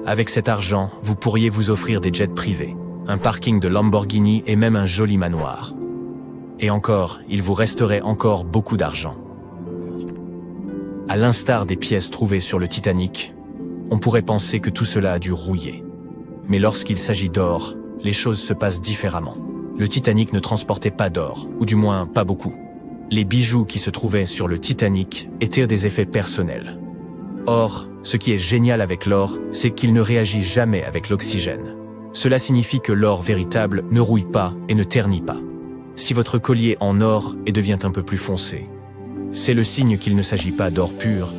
Avec cet argent, vous pourriez vous offrir des jets privés, un parking de Lamborghini et même un joli manoir. Et encore, il vous resterait encore beaucoup d'argent. À l'instar des pièces trouvées sur le Titanic, on pourrait penser que tout cela a dû rouiller. Mais lorsqu'il s'agit d'or, les choses se passent différemment. Le Titanic ne transportait pas d'or, ou du moins pas beaucoup. Les bijoux qui se trouvaient sur le Titanic étaient des effets personnels. Or, ce qui est génial avec l'or, c'est qu'il ne réagit jamais avec l'oxygène. Cela signifie que l'or véritable ne rouille pas et ne ternit pas. si votre collier en or et devient un peu plus foncé. C'est le signe qu'il ne s'agit pas d'or pur,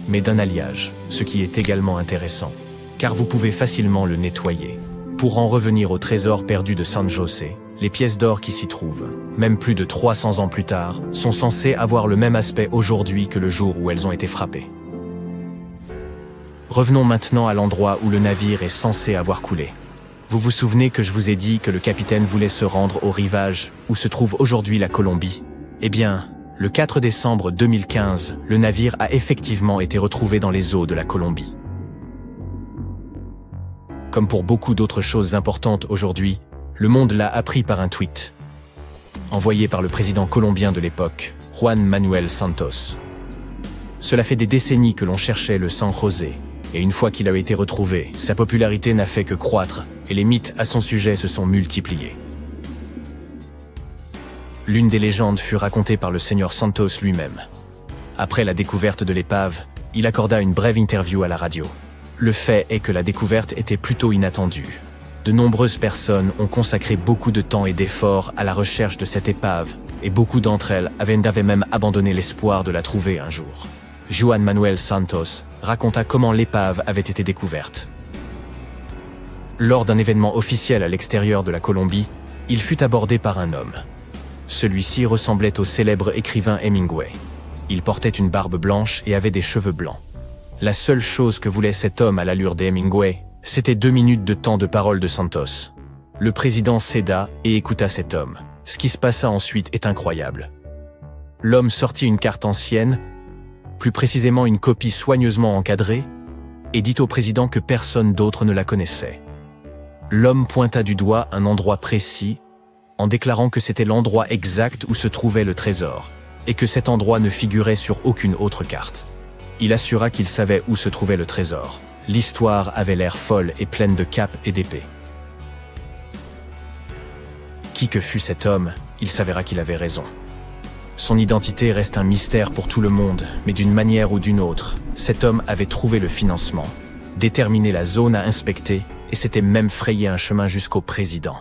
mais d'un alliage, ce qui est également intéressant, car vous pouvez facilement le nettoyer. Pour en revenir au trésor perdu de San José, les pièces d'or qui s'y trouvent, même plus de 300 ans plus tard, sont censées avoir le même aspect aujourd'hui que le jour où elles ont été frappées. Revenons maintenant à l'endroit où le navire est censé avoir coulé. Vous vous souvenez que je vous ai dit que le capitaine voulait se rendre au rivage où se trouve aujourd'hui la Colombie? Eh bien, le 4 décembre 2015, le navire a effectivement été retrouvé dans les eaux de la Colombie. Comme pour beaucoup d'autres choses importantes aujourd'hui, le monde l'a appris par un tweet, envoyé par le président colombien de l'époque, Juan Manuel Santos. Cela fait des décennies que l'on cherchait le San José, et une fois qu'il a été retrouvé, sa popularité n'a fait que croître, et les mythes à son sujet se sont multipliés. L'une des légendes fut racontée par le Seigneur Santos lui-même. Après la découverte de l'épave, il accorda une brève interview à la radio. Le fait est que la découverte était plutôt inattendue. De nombreuses personnes ont consacré beaucoup de temps et d'efforts à la recherche de cette épave, et beaucoup d'entre elles avaient même abandonné l'espoir de la trouver un jour. Juan Manuel Santos raconta comment l'épave avait été découverte. Lors d'un événement officiel à l'extérieur de la Colombie, il fut abordé par un homme. Celui-ci ressemblait au célèbre écrivain Hemingway. Il portait une barbe blanche et avait des cheveux blancs. La seule chose que voulait cet homme à l'allure d'Hemingway, c'était 2 minutes de temps de parole de Santos. Le président céda et écouta cet homme. Ce qui se passa ensuite est incroyable. L'homme sortit une carte ancienne, plus précisément une copie soigneusement encadrée, et dit au président que personne d'autre ne la connaissait. L'homme pointa du doigt un endroit précis, en déclarant que c'était l'endroit exact où se trouvait le trésor, et que cet endroit ne figurait sur aucune autre carte. Il assura qu'il savait où se trouvait le trésor. L'histoire avait l'air folle et pleine de capes et d'épées. Qui que fût cet homme, il s'avéra qu'il avait raison. Son identité reste un mystère pour tout le monde, mais d'une manière ou d'une autre, cet homme avait trouvé le financement, déterminé la zone à inspecter, et s'était même frayé un chemin jusqu'au président.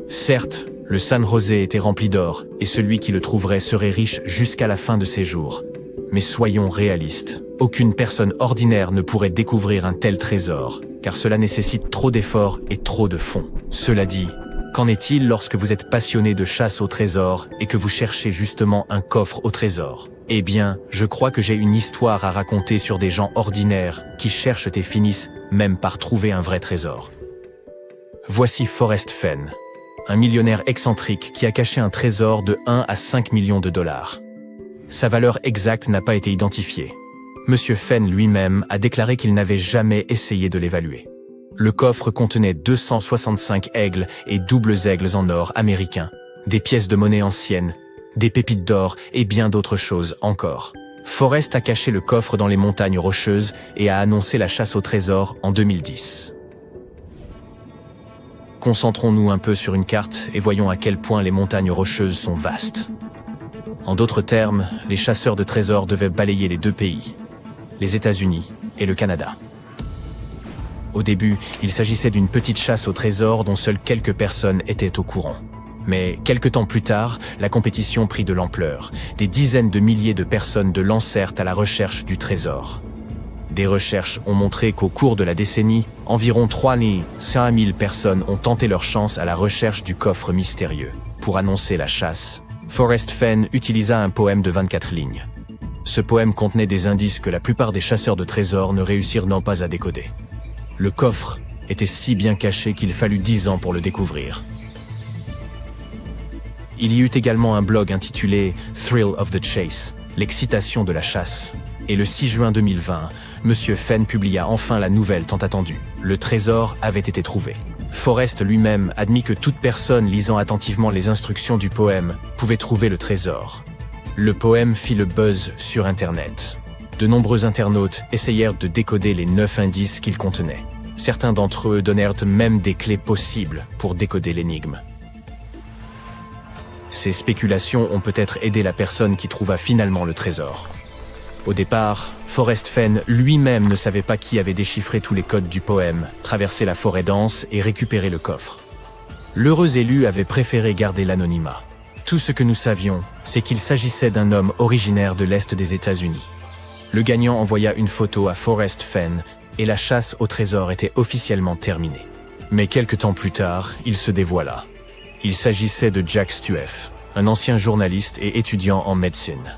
Certes, le San José était rempli d'or, et celui qui le trouverait serait riche jusqu'à la fin de ses jours. Mais soyons réalistes, aucune personne ordinaire ne pourrait découvrir un tel trésor, car cela nécessite trop d'efforts et trop de fonds. Cela dit, qu'en est-il lorsque vous êtes passionné de chasse au trésor et que vous cherchez justement un coffre au trésor? Eh bien, je crois que j'ai une histoire à raconter sur des gens ordinaires qui cherchent et finissent même par trouver un vrai trésor. Voici Forrest Fenn, un millionnaire excentrique qui a caché un trésor de 1 à 5 millions de dollars. Sa valeur exacte n'a pas été identifiée. Monsieur Fenn lui-même a déclaré qu'il n'avait jamais essayé de l'évaluer. Le coffre contenait 265 aigles et doubles aigles en or américain, des pièces de monnaie anciennes, des pépites d'or et bien d'autres choses encore. Forrest a caché le coffre dans les montagnes rocheuses et a annoncé la chasse au trésor en 2010. Concentrons-nous un peu sur une carte et voyons à quel point les montagnes rocheuses sont vastes. En d'autres termes, les chasseurs de trésors devaient balayer les 2 pays, les États-Unis et le Canada. Au début, il s'agissait d'une petite chasse au trésor dont seules quelques personnes étaient au courant. Mais quelque temps plus tard, la compétition prit de l'ampleur. Des dizaines de milliers de personnes de lancèrent à la recherche du trésor. Des recherches ont montré qu'au cours de la décennie, environ 300 000 personnes ont tenté leur chance à la recherche du coffre mystérieux. Pour annoncer la chasse, Forrest Fenn utilisa un poème de 24 lignes. Ce poème contenait des indices que la plupart des chasseurs de trésors ne réussirent pas à décoder. Le coffre était si bien caché qu'il fallut 10 ans pour le découvrir. Il y eut également un blog intitulé « Thrill of the Chase », l'excitation de la chasse. Et le 6 juin 2020, Monsieur Fenn publia enfin la nouvelle tant attendue. Le trésor avait été trouvé. Forrest lui-même admit que toute personne lisant attentivement les instructions du poème pouvait trouver le trésor. Le poème fit le buzz sur Internet. De nombreux internautes essayèrent de décoder les 9 indices qu'il contenait. Certains d'entre eux donnèrent même des clés possibles pour décoder l'énigme. Ces spéculations ont peut-être aidé la personne qui trouva finalement le trésor. Au départ, Forrest Fenn lui-même ne savait pas qui avait déchiffré tous les codes du poème, traversé la forêt dense et récupéré le coffre. L'heureux élu avait préféré garder l'anonymat. Tout ce que nous savions, c'est qu'il s'agissait d'un homme originaire de l'Est des États-Unis. Le gagnant envoya une photo à Forrest Fenn et la chasse au trésor était officiellement terminée. Mais quelque temps plus tard, il se dévoila. Il s'agissait de Jack Stueff, un ancien journaliste et étudiant en médecine.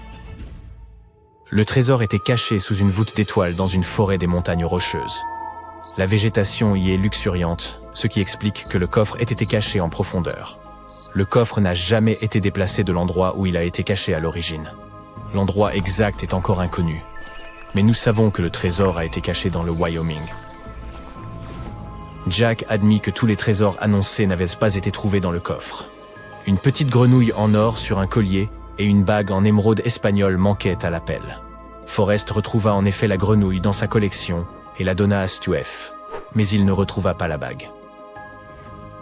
Le trésor était caché sous une voûte d'étoiles dans une forêt des montagnes rocheuses. La végétation y est luxuriante, ce qui explique que le coffre ait été caché en profondeur. Le coffre n'a jamais été déplacé de l'endroit où il a été caché à l'origine. L'endroit exact est encore inconnu. Mais nous savons que le trésor a été caché dans le Wyoming. Jack admit que tous les trésors annoncés n'avaient pas été trouvés dans le coffre. Une petite grenouille en or sur un collier et une bague en émeraude espagnole manquaient à l'appel. Forrest retrouva en effet la grenouille dans sa collection et la donna à Stueff, mais il ne retrouva pas la bague.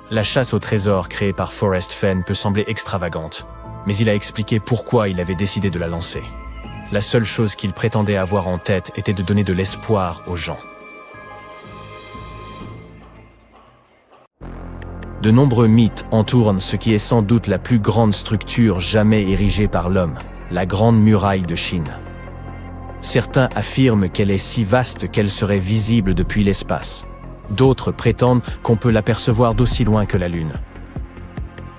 La chasse au trésor créée par Forrest Fenn peut sembler extravagante, mais il a expliqué pourquoi il avait décidé de la lancer. La seule chose qu'il prétendait avoir en tête était de donner de l'espoir aux gens. De nombreux mythes entourent ce qui est sans doute la plus grande structure jamais érigée par l'homme, la Grande Muraille de Chine. Certains affirment qu'elle est si vaste qu'elle serait visible depuis l'espace. D'autres prétendent qu'on peut l'apercevoir d'aussi loin que la Lune.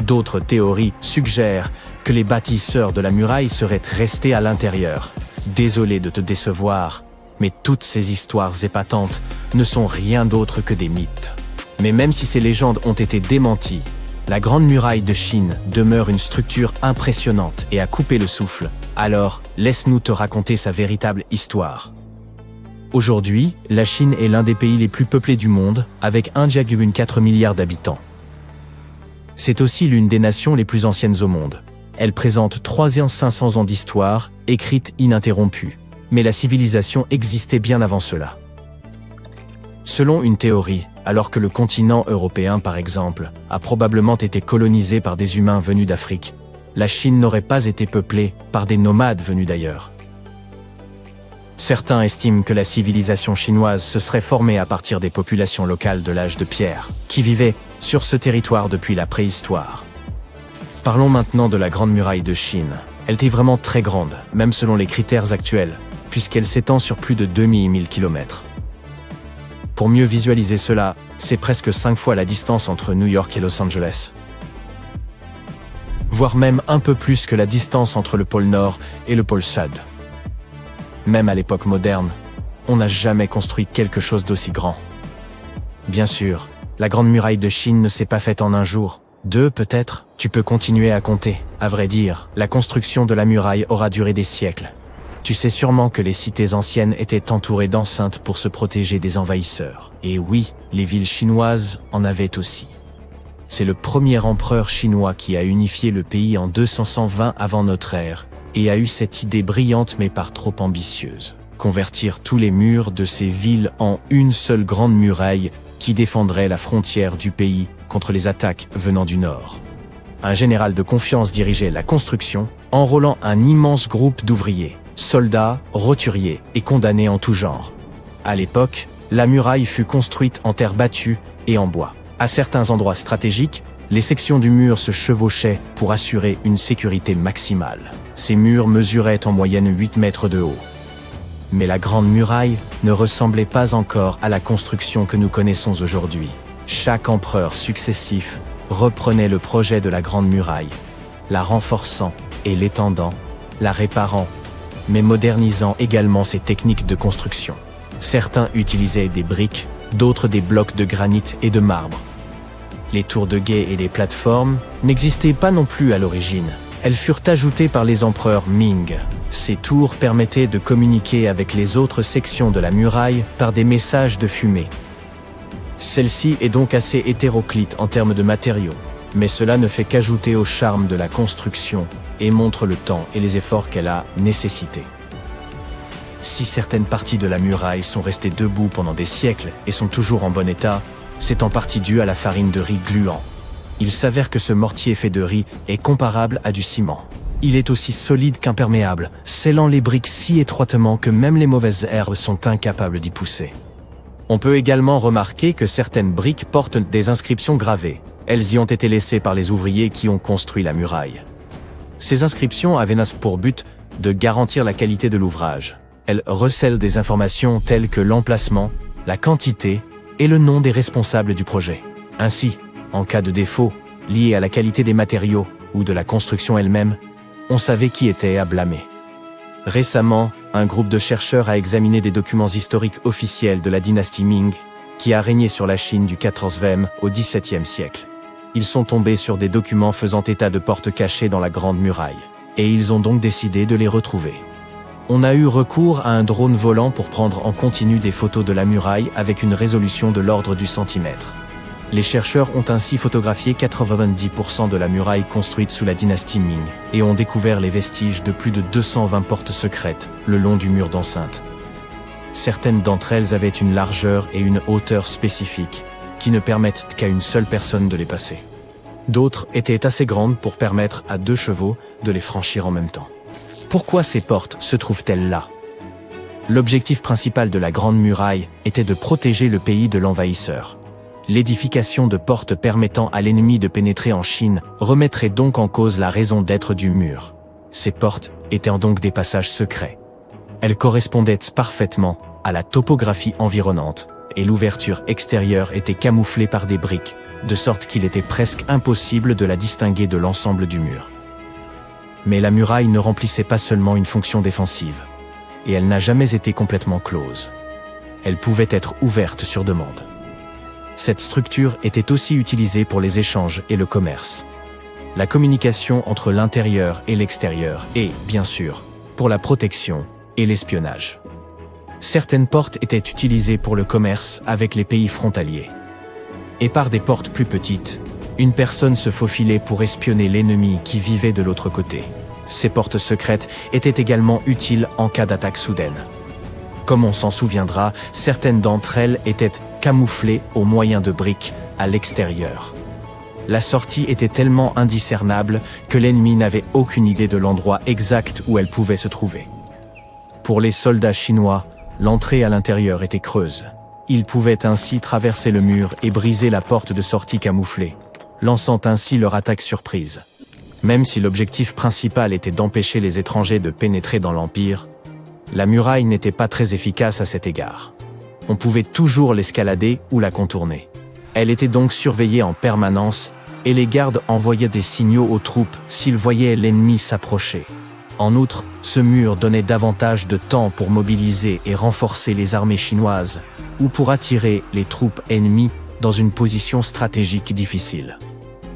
D'autres théories suggèrent que les bâtisseurs de la muraille seraient restés à l'intérieur. Désolé de te décevoir, mais toutes ces histoires épatantes ne sont rien d'autre que des mythes. Mais même si ces légendes ont été démenties, la Grande Muraille de Chine demeure une structure impressionnante et à couper le souffle. Alors, laisse-nous te raconter sa véritable histoire. Aujourd'hui, la Chine est l'un des pays les plus peuplés du monde, avec 1,4 milliard d'habitants. C'est aussi l'une des nations les plus anciennes au monde. Elle présente 3500 ans d'histoire, écrite ininterrompue. Mais la civilisation existait bien avant cela. Selon une théorie, alors que le continent européen par exemple, a probablement été colonisé par des humains venus d'Afrique, la Chine n'aurait pas été peuplée par des nomades venus d'ailleurs. Certains estiment que la civilisation chinoise se serait formée à partir des populations locales de l'âge de pierre, qui vivaient sur ce territoire depuis la préhistoire. Parlons maintenant de la Grande Muraille de Chine. Elle était vraiment très grande, même selon les critères actuels, puisqu'elle s'étend sur plus de 2000 km. Pour mieux visualiser cela, c'est presque 5 fois la distance entre New York et Los Angeles. Voire même un peu plus que la distance entre le pôle Nord et le pôle Sud. Même à l'époque moderne, on n'a jamais construit quelque chose d'aussi grand. Bien sûr, la Grande Muraille de Chine ne s'est pas faite en un jour, 2 peut-être, tu peux continuer à compter. À vrai dire, la construction de la muraille aura duré des siècles. Tu sais sûrement que les cités anciennes étaient entourées d'enceintes pour se protéger des envahisseurs. Et oui, les villes chinoises en avaient aussi. C'est le premier empereur chinois qui a unifié le pays en 220 avant notre ère, et a eu cette idée brillante mais par trop ambitieuse. Convertir tous les murs de ces villes en une seule grande muraille qui défendrait la frontière du pays contre les attaques venant du nord. Un général de confiance dirigeait la construction, enrôlant un immense groupe d'ouvriers, soldats, roturiers et condamnés en tout genre. À l'époque, la muraille fut construite en terre battue et en bois. À certains endroits stratégiques, les sections du mur se chevauchaient pour assurer une sécurité maximale. Ces murs mesuraient en moyenne 8 mètres de haut. Mais la Grande Muraille ne ressemblait pas encore à la construction que nous connaissons aujourd'hui. Chaque empereur successif reprenait le projet de la Grande Muraille, la renforçant et l'étendant, la réparant, mais modernisant également ses techniques de construction. Certains utilisaient des briques, d'autres des blocs de granit et de marbre. Les tours de guet et les plateformes n'existaient pas non plus à l'origine. Elles furent ajoutées par les empereurs Ming. Ces tours permettaient de communiquer avec les autres sections de la muraille par des messages de fumée. Celle-ci est donc assez hétéroclite en termes de matériaux, mais cela ne fait qu'ajouter au charme de la construction et montre le temps et les efforts qu'elle a nécessités. Si certaines parties de la muraille sont restées debout pendant des siècles et sont toujours en bon état, c'est en partie dû à la farine de riz gluant. Il s'avère que ce mortier fait de riz est comparable à du ciment. Il est aussi solide qu'imperméable, scellant les briques si étroitement que même les mauvaises herbes sont incapables d'y pousser. On peut également remarquer que certaines briques portent des inscriptions gravées. Elles y ont été laissées par les ouvriers qui ont construit la muraille. Ces inscriptions avaient pour but de garantir la qualité de l'ouvrage. Elles recèlent des informations telles que l'emplacement, la quantité et le nom des responsables du projet. Ainsi, en cas de défaut, lié à la qualité des matériaux ou de la construction elle-même, on savait qui était à blâmer. Récemment, un groupe de chercheurs a examiné des documents historiques officiels de la dynastie Ming, qui a régné sur la Chine du XIVe au XVIIe siècle. Ils sont tombés sur des documents faisant état de portes cachées dans la Grande Muraille, et ils ont donc décidé de les retrouver. On a eu recours à un drone volant pour prendre en continu des photos de la muraille avec une résolution de l'ordre du centimètre. Les chercheurs ont ainsi photographié 90% de la muraille construite sous la dynastie Ming et ont découvert les vestiges de plus de 220 portes secrètes le long du mur d'enceinte. Certaines d'entre elles avaient une largeur et une hauteur spécifiques qui ne permettent qu'à une seule personne de les passer. D'autres étaient assez grandes pour permettre à 2 chevaux de les franchir en même temps. Pourquoi ces portes se trouvent-elles là? L'objectif principal de la Grande Muraille était de protéger le pays de l'envahisseur. L'édification de portes permettant à l'ennemi de pénétrer en Chine remettrait donc en cause la raison d'être du mur. Ces portes étaient donc des passages secrets. Elles correspondaient parfaitement à la topographie environnante, et l'ouverture extérieure était camouflée par des briques, de sorte qu'il était presque impossible de la distinguer de l'ensemble du mur. Mais la muraille ne remplissait pas seulement une fonction défensive, et elle n'a jamais été complètement close. Elle pouvait être ouverte sur demande. Cette structure était aussi utilisée pour les échanges et le commerce. La communication entre l'intérieur et l'extérieur et, bien sûr, pour la protection et l'espionnage. Certaines portes étaient utilisées pour le commerce avec les pays frontaliers. Et par des portes plus petites, une personne se faufilait pour espionner l'ennemi qui vivait de l'autre côté. Ces portes secrètes étaient également utiles en cas d'attaque soudaine. Comme on s'en souviendra, certaines d'entre elles étaient camouflées au moyen de briques à l'extérieur. La sortie était tellement indiscernable que l'ennemi n'avait aucune idée de l'endroit exact où elle pouvait se trouver. Pour les soldats chinois, l'entrée à l'intérieur était creuse. Ils pouvaient ainsi traverser le mur et briser la porte de sortie camouflée, lançant ainsi leur attaque surprise. Même si l'objectif principal était d'empêcher les étrangers de pénétrer dans l'Empire, la muraille n'était pas très efficace à cet égard. On pouvait toujours l'escalader ou la contourner. Elle était donc surveillée en permanence, et les gardes envoyaient des signaux aux troupes s'ils voyaient l'ennemi s'approcher. En outre, ce mur donnait davantage de temps pour mobiliser et renforcer les armées chinoises, ou pour attirer les troupes ennemies dans une position stratégique difficile.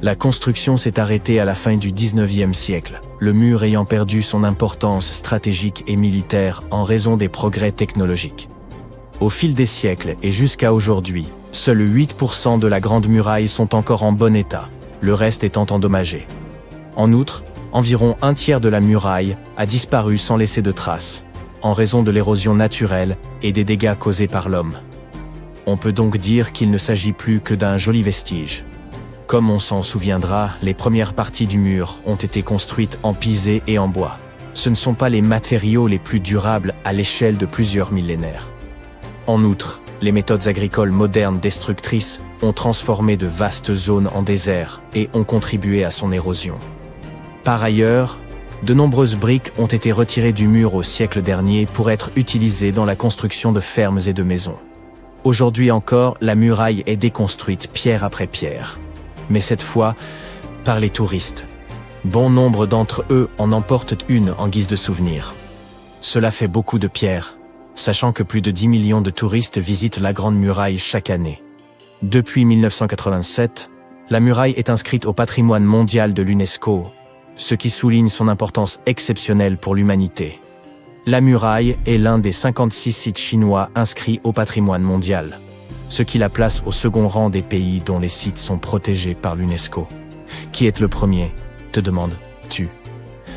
La construction s'est arrêtée à la fin du XIXe siècle, le mur ayant perdu son importance stratégique et militaire en raison des progrès technologiques. Au fil des siècles et jusqu'à aujourd'hui, seuls 8% de la Grande Muraille sont encore en bon état, le reste étant endommagé. En outre, environ un tiers de la muraille a disparu sans laisser de traces, en raison de l'érosion naturelle et des dégâts causés par l'homme. On peut donc dire qu'il ne s'agit plus que d'un joli vestige. Comme on s'en souviendra, les premières parties du mur ont été construites en pisé et en bois. Ce ne sont pas les matériaux les plus durables à l'échelle de plusieurs millénaires. En outre, les méthodes agricoles modernes destructrices ont transformé de vastes zones en désert et ont contribué à son érosion. Par ailleurs, de nombreuses briques ont été retirées du mur au siècle dernier pour être utilisées dans la construction de fermes et de maisons. Aujourd'hui encore, la muraille est déconstruite pierre après pierre. Mais cette fois, par les touristes. Bon nombre d'entre eux en emportent une en guise de souvenir. Cela fait beaucoup de pierres, sachant que plus de 10 millions de touristes visitent la Grande Muraille chaque année. Depuis 1987, la muraille est inscrite au patrimoine mondial de l'UNESCO, ce qui souligne son importance exceptionnelle pour l'humanité. La muraille est l'un des 56 sites chinois inscrits au patrimoine mondial, ce qui la place au second rang des pays dont les sites sont protégés par l'UNESCO. Qui est le premier, te demandes-tu?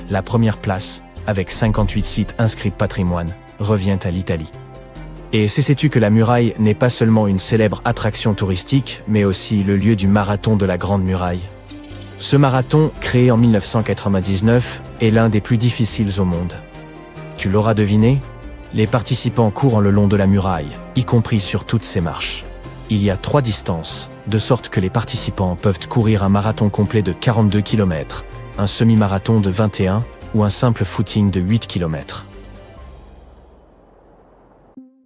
La première place, avec 58 sites inscrits patrimoine, revient à l'Italie. Et sais-tu que la muraille n'est pas seulement une célèbre attraction touristique, mais aussi le lieu du marathon de la Grande Muraille? Ce marathon, créé en 1999, est l'un des plus difficiles au monde. Tu l'auras deviné? Les participants courent le long de la muraille, y compris sur toutes ses marches. Il y a 3 distances, de sorte que les participants peuvent courir un marathon complet de 42 km, un semi-marathon de 21 ou un simple footing de 8 km.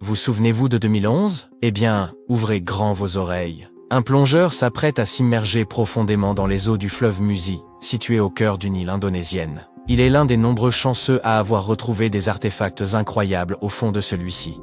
Vous souvenez-vous de 2011 ? Eh bien, ouvrez grand vos oreilles. Un plongeur s'apprête à s'immerger profondément dans les eaux du fleuve Musi, situé au cœur d'une île indonésienne. Il est l'un des nombreux chanceux à avoir retrouvé des artefacts incroyables au fond de celui-ci.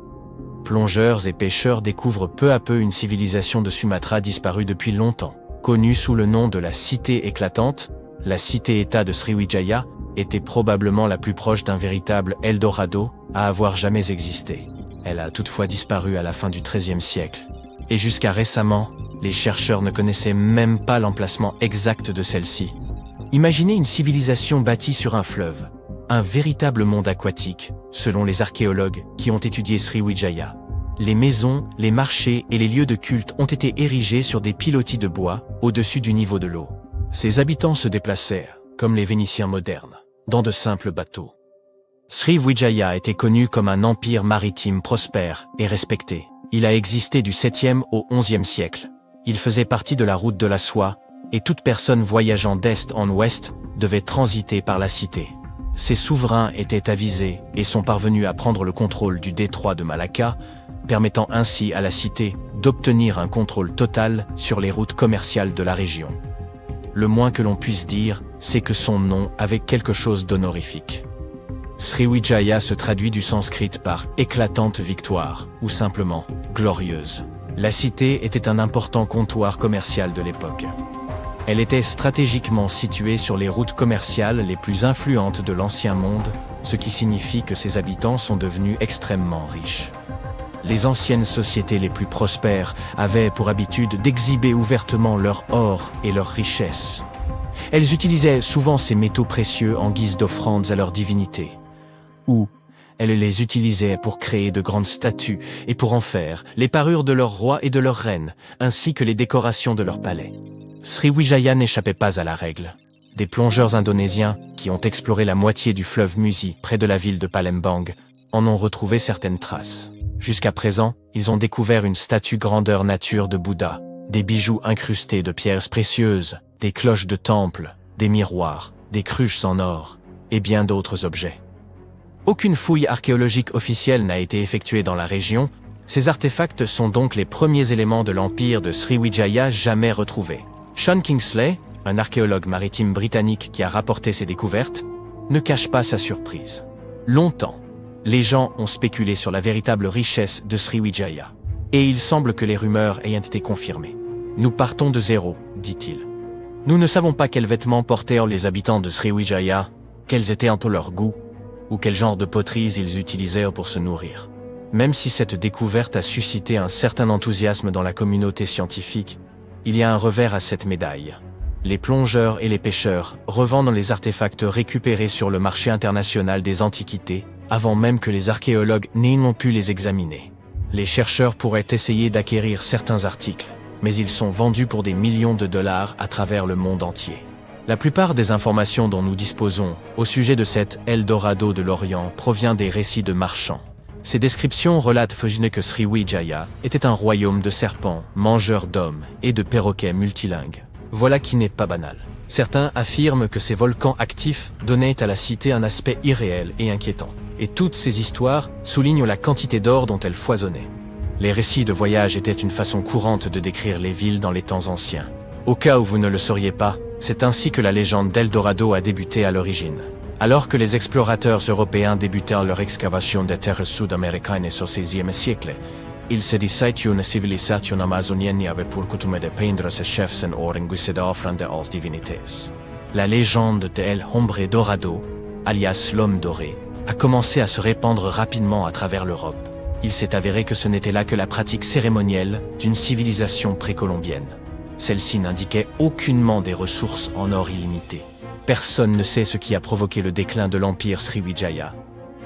Plongeurs et pêcheurs découvrent peu à peu une civilisation de Sumatra disparue depuis longtemps. Connue sous le nom de la Cité éclatante, la cité-État de Sriwijaya était probablement la plus proche d'un véritable Eldorado à avoir jamais existé. Elle a toutefois disparu à la fin du XIIIe siècle. Et jusqu'à récemment, les chercheurs ne connaissaient même pas l'emplacement exact de celle-ci. Imaginez une civilisation bâtie sur un fleuve, un véritable monde aquatique, selon les archéologues qui ont étudié Sriwijaya. Les maisons, les marchés et les lieux de culte ont été érigés sur des pilotis de bois, au-dessus du niveau de l'eau. Ses habitants se déplaçaient, comme les Vénitiens modernes, dans de simples bateaux. Sriwijaya était connu comme un empire maritime prospère et respecté. Il a existé du 7e au 11e siècle. Il faisait partie de la route de la soie, et toute personne voyageant d'est en ouest devait transiter par la cité. Ses souverains étaient avisés et sont parvenus à prendre le contrôle du détroit de Malacca, permettant ainsi à la cité d'obtenir un contrôle total sur les routes commerciales de la région. Le moins que l'on puisse dire, c'est que son nom avait quelque chose d'honorifique. Sriwijaya se traduit du sanskrit par « éclatante victoire » ou simplement « glorieuse ». La cité était un important comptoir commercial de l'époque. Elle était stratégiquement située sur les routes commerciales les plus influentes de l'ancien monde, ce qui signifie que ses habitants sont devenus extrêmement riches. Les anciennes sociétés les plus prospères avaient pour habitude d'exhiber ouvertement leur or et leurs richesses. Elles utilisaient souvent ces métaux précieux en guise d'offrandes à leurs divinités. Ou elles les utilisaient pour créer de grandes statues et pour en faire les parures de leurs rois et de leurs reines, ainsi que les décorations de leurs palais. Sriwijaya n'échappait pas à la règle. Des plongeurs indonésiens, qui ont exploré la moitié du fleuve Musi près de la ville de Palembang, en ont retrouvé certaines traces. Jusqu'à présent, ils ont découvert une statue grandeur nature de Bouddha, des bijoux incrustés de pierres précieuses, des cloches de temple, des miroirs, des cruches en or, et bien d'autres objets. Aucune fouille archéologique officielle n'a été effectuée dans la région. Ces artefacts sont donc les premiers éléments de l'empire de Sriwijaya jamais retrouvés. Sean Kingsley, un archéologue maritime britannique qui a rapporté ces découvertes, ne cache pas sa surprise. Longtemps, les gens ont spéculé sur la véritable richesse de Sriwijaya. Et il semble que les rumeurs aient été confirmées. Nous partons de zéro, dit-il. Nous ne savons pas quels vêtements portaient les habitants de Sriwijaya, quels étaient en tout leur goût, ou quel genre de poteries ils utilisaient pour se nourrir. Même si cette découverte a suscité un certain enthousiasme dans la communauté scientifique, il y a un revers à cette médaille. Les plongeurs et les pêcheurs revendent les artefacts récupérés sur le marché international des antiquités, avant même que les archéologues n'aient pu les examiner. Les chercheurs pourraient essayer d'acquérir certains articles, mais ils sont vendus pour des millions de dollars à travers le monde entier. La plupart des informations dont nous disposons au sujet de cet Eldorado de l'Orient provient des récits de marchands. Ces descriptions relatent que Sriwijaya était un royaume de serpents, mangeurs d'hommes et de perroquets multilingues. Voilà qui n'est pas banal. Certains affirment que ces volcans actifs donnaient à la cité un aspect irréel et inquiétant. Et toutes ces histoires soulignent la quantité d'or dont elles foisonnaient. Les récits de voyage étaient une façon courante de décrire les villes dans les temps anciens. Au cas où vous ne le sauriez pas, c'est ainsi que la légende d'Eldorado a débuté à l'origine. Alors que les explorateurs européens débutèrent leur excavation des terres sud-américaines au XVIe siècle, il se disait qu'une civilisation amazonienne avait pour coutume de peindre ses chefs en or et d'offrandes aux divinités. La légende de El Hombre Dorado, alias l'homme doré, a commencé à se répandre rapidement à travers l'Europe. Il s'est avéré que ce n'était là que la pratique cérémonielle d'une civilisation précolombienne. Celle-ci n'indiquait aucunement des ressources en or illimitées. Personne ne sait ce qui a provoqué le déclin de l'empire Sriwijaya.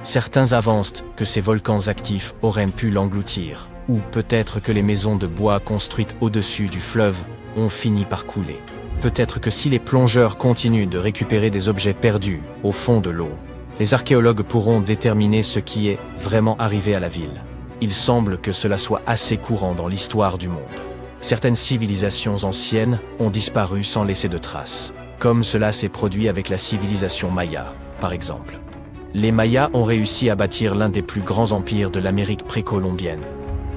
Certains avancent que ces volcans actifs auraient pu l'engloutir, ou peut-être que les maisons de bois construites au-dessus du fleuve ont fini par couler. Peut-être que si les plongeurs continuent de récupérer des objets perdus au fond de l'eau, les archéologues pourront déterminer ce qui est vraiment arrivé à la ville. Il semble que cela soit assez courant dans l'histoire du monde. Certaines civilisations anciennes ont disparu sans laisser de traces, comme cela s'est produit avec la civilisation Maya, par exemple. Les Mayas ont réussi à bâtir l'un des plus grands empires de l'Amérique précolombienne.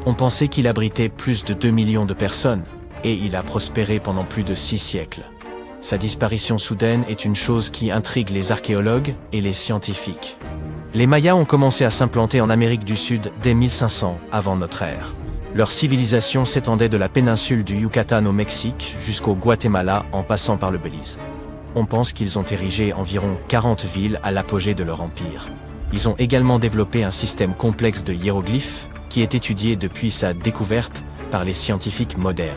On pensait qu'il abritait plus de 2 millions de personnes, et il a prospéré pendant plus de 6 siècles. Sa disparition soudaine est une chose qui intrigue les archéologues et les scientifiques. Les Mayas ont commencé à s'implanter en Amérique du Sud dès 1500 avant notre ère. Leur civilisation s'étendait de la péninsule du Yucatan au Mexique jusqu'au Guatemala en passant par le Belize. On pense qu'ils ont érigé environ 40 villes à l'apogée de leur empire. Ils ont également développé un système complexe de hiéroglyphes qui est étudié depuis sa découverte par les scientifiques modernes.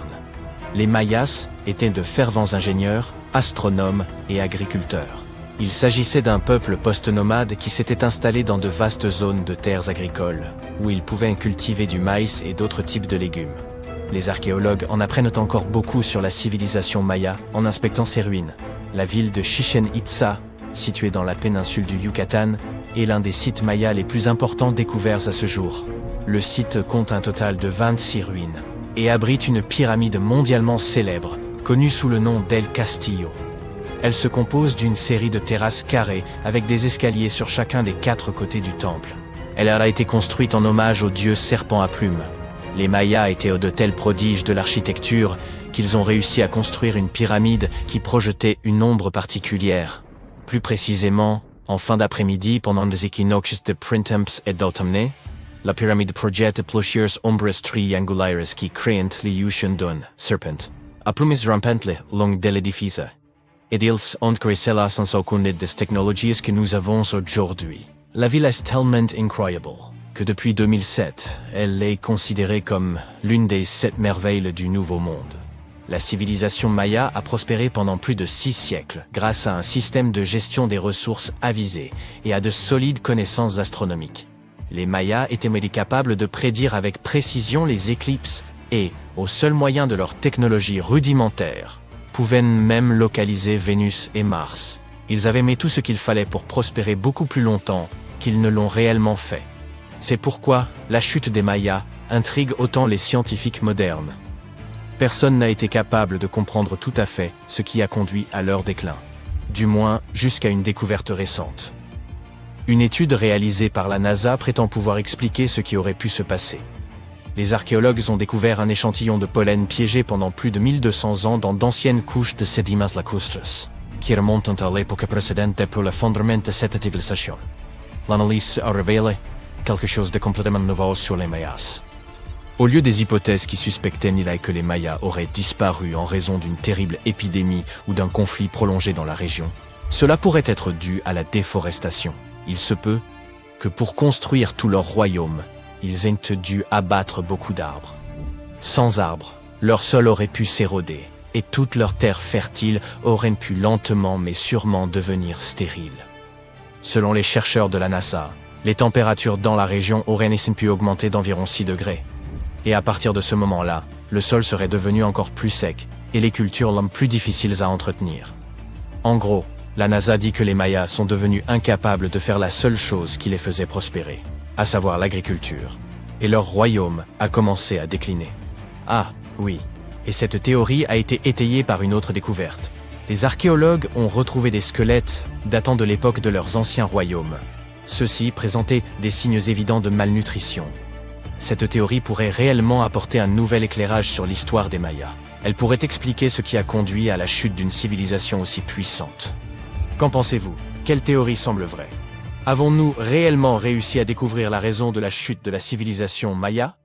Les Mayas étaient de fervents ingénieurs, astronomes et agriculteurs. Il s'agissait d'un peuple post-nomade qui s'était installé dans de vastes zones de terres agricoles, où ils pouvaient cultiver du maïs et d'autres types de légumes. Les archéologues en apprennent encore beaucoup sur la civilisation maya en inspectant ses ruines. La ville de Chichén Itzá, située dans la péninsule du Yucatan, est l'un des sites mayas les plus importants découverts à ce jour. Le site compte un total de 26 ruines et abrite une pyramide mondialement célèbre, connue sous le nom d'El Castillo. Elle se compose d'une série de terrasses carrées avec des escaliers sur chacun des 4 côtés du temple. Elle a été construite en hommage au dieu serpent à plumes. Les Mayas étaient de tels prodiges de l'architecture qu'ils ont réussi à construire une pyramide qui projetait une ombre particulière. Plus précisément, en fin d'après-midi pendant les équinoxes de printemps et d'automne, la pyramide projette plusieurs ombres triangulaires qui créent l'illusion d'un serpent à plumes rampantes long de l'édifice. Et ils ont créé cela sans aucune des technologies que nous avons aujourd'hui. La ville est tellement incroyable que depuis 2007, elle est considérée comme l'une des 7 merveilles du Nouveau Monde. La civilisation maya a prospéré pendant plus de 6 siècles grâce à un système de gestion des ressources avisé et à de solides connaissances astronomiques. Les Mayas étaient capables de prédire avec précision les éclipses et, au seul moyen de leur technologie rudimentaire, pouvaient même localiser Vénus et Mars. Ils avaient mis tout ce qu'il fallait pour prospérer beaucoup plus longtemps qu'ils ne l'ont réellement fait. C'est pourquoi la chute des Mayas intrigue autant les scientifiques modernes. Personne n'a été capable de comprendre tout à fait ce qui a conduit à leur déclin, du moins jusqu'à une découverte récente. Une étude réalisée par la NASA prétend pouvoir expliquer ce qui aurait pu se passer. Les archéologues ont découvert un échantillon de pollen piégé pendant plus de 1200 ans dans d'anciennes couches de sédiments lacustres, qui remontent à l'époque précédente pour l'effondrement de cette civilisation. L'analyse a révélé quelque chose de complètement nouveau sur les Mayas. Au lieu des hypothèses qui suspectaient que les Mayas auraient disparu en raison d'une terrible épidémie ou d'un conflit prolongé dans la région, cela pourrait être dû à la déforestation. Il se peut que pour construire tout leur royaume, ils aient dû abattre beaucoup d'arbres. Sans arbres, leur sol aurait pu s'éroder, et toute leur terre fertile aurait pu lentement mais sûrement devenir stérile. Selon les chercheurs de la NASA, les températures dans la région auraient pu augmenter d'environ 6 degrés. Et à partir de ce moment-là, le sol serait devenu encore plus sec, et les cultures plus difficiles à entretenir. En gros, la NASA dit que les Mayas sont devenus incapables de faire la seule chose qui les faisait prospérer, à savoir l'agriculture, et leur royaume a commencé à décliner. Ah, oui, et cette théorie a été étayée par une autre découverte. Les archéologues ont retrouvé des squelettes datant de l'époque de leurs anciens royaumes. Ceux-ci présentaient des signes évidents de malnutrition. Cette théorie pourrait réellement apporter un nouvel éclairage sur l'histoire des Mayas. Elle pourrait expliquer ce qui a conduit à la chute d'une civilisation aussi puissante. Qu'en pensez-vous? Quelle théorie semble vraie? Avons-nous réellement réussi à découvrir la raison de la chute de la civilisation Maya?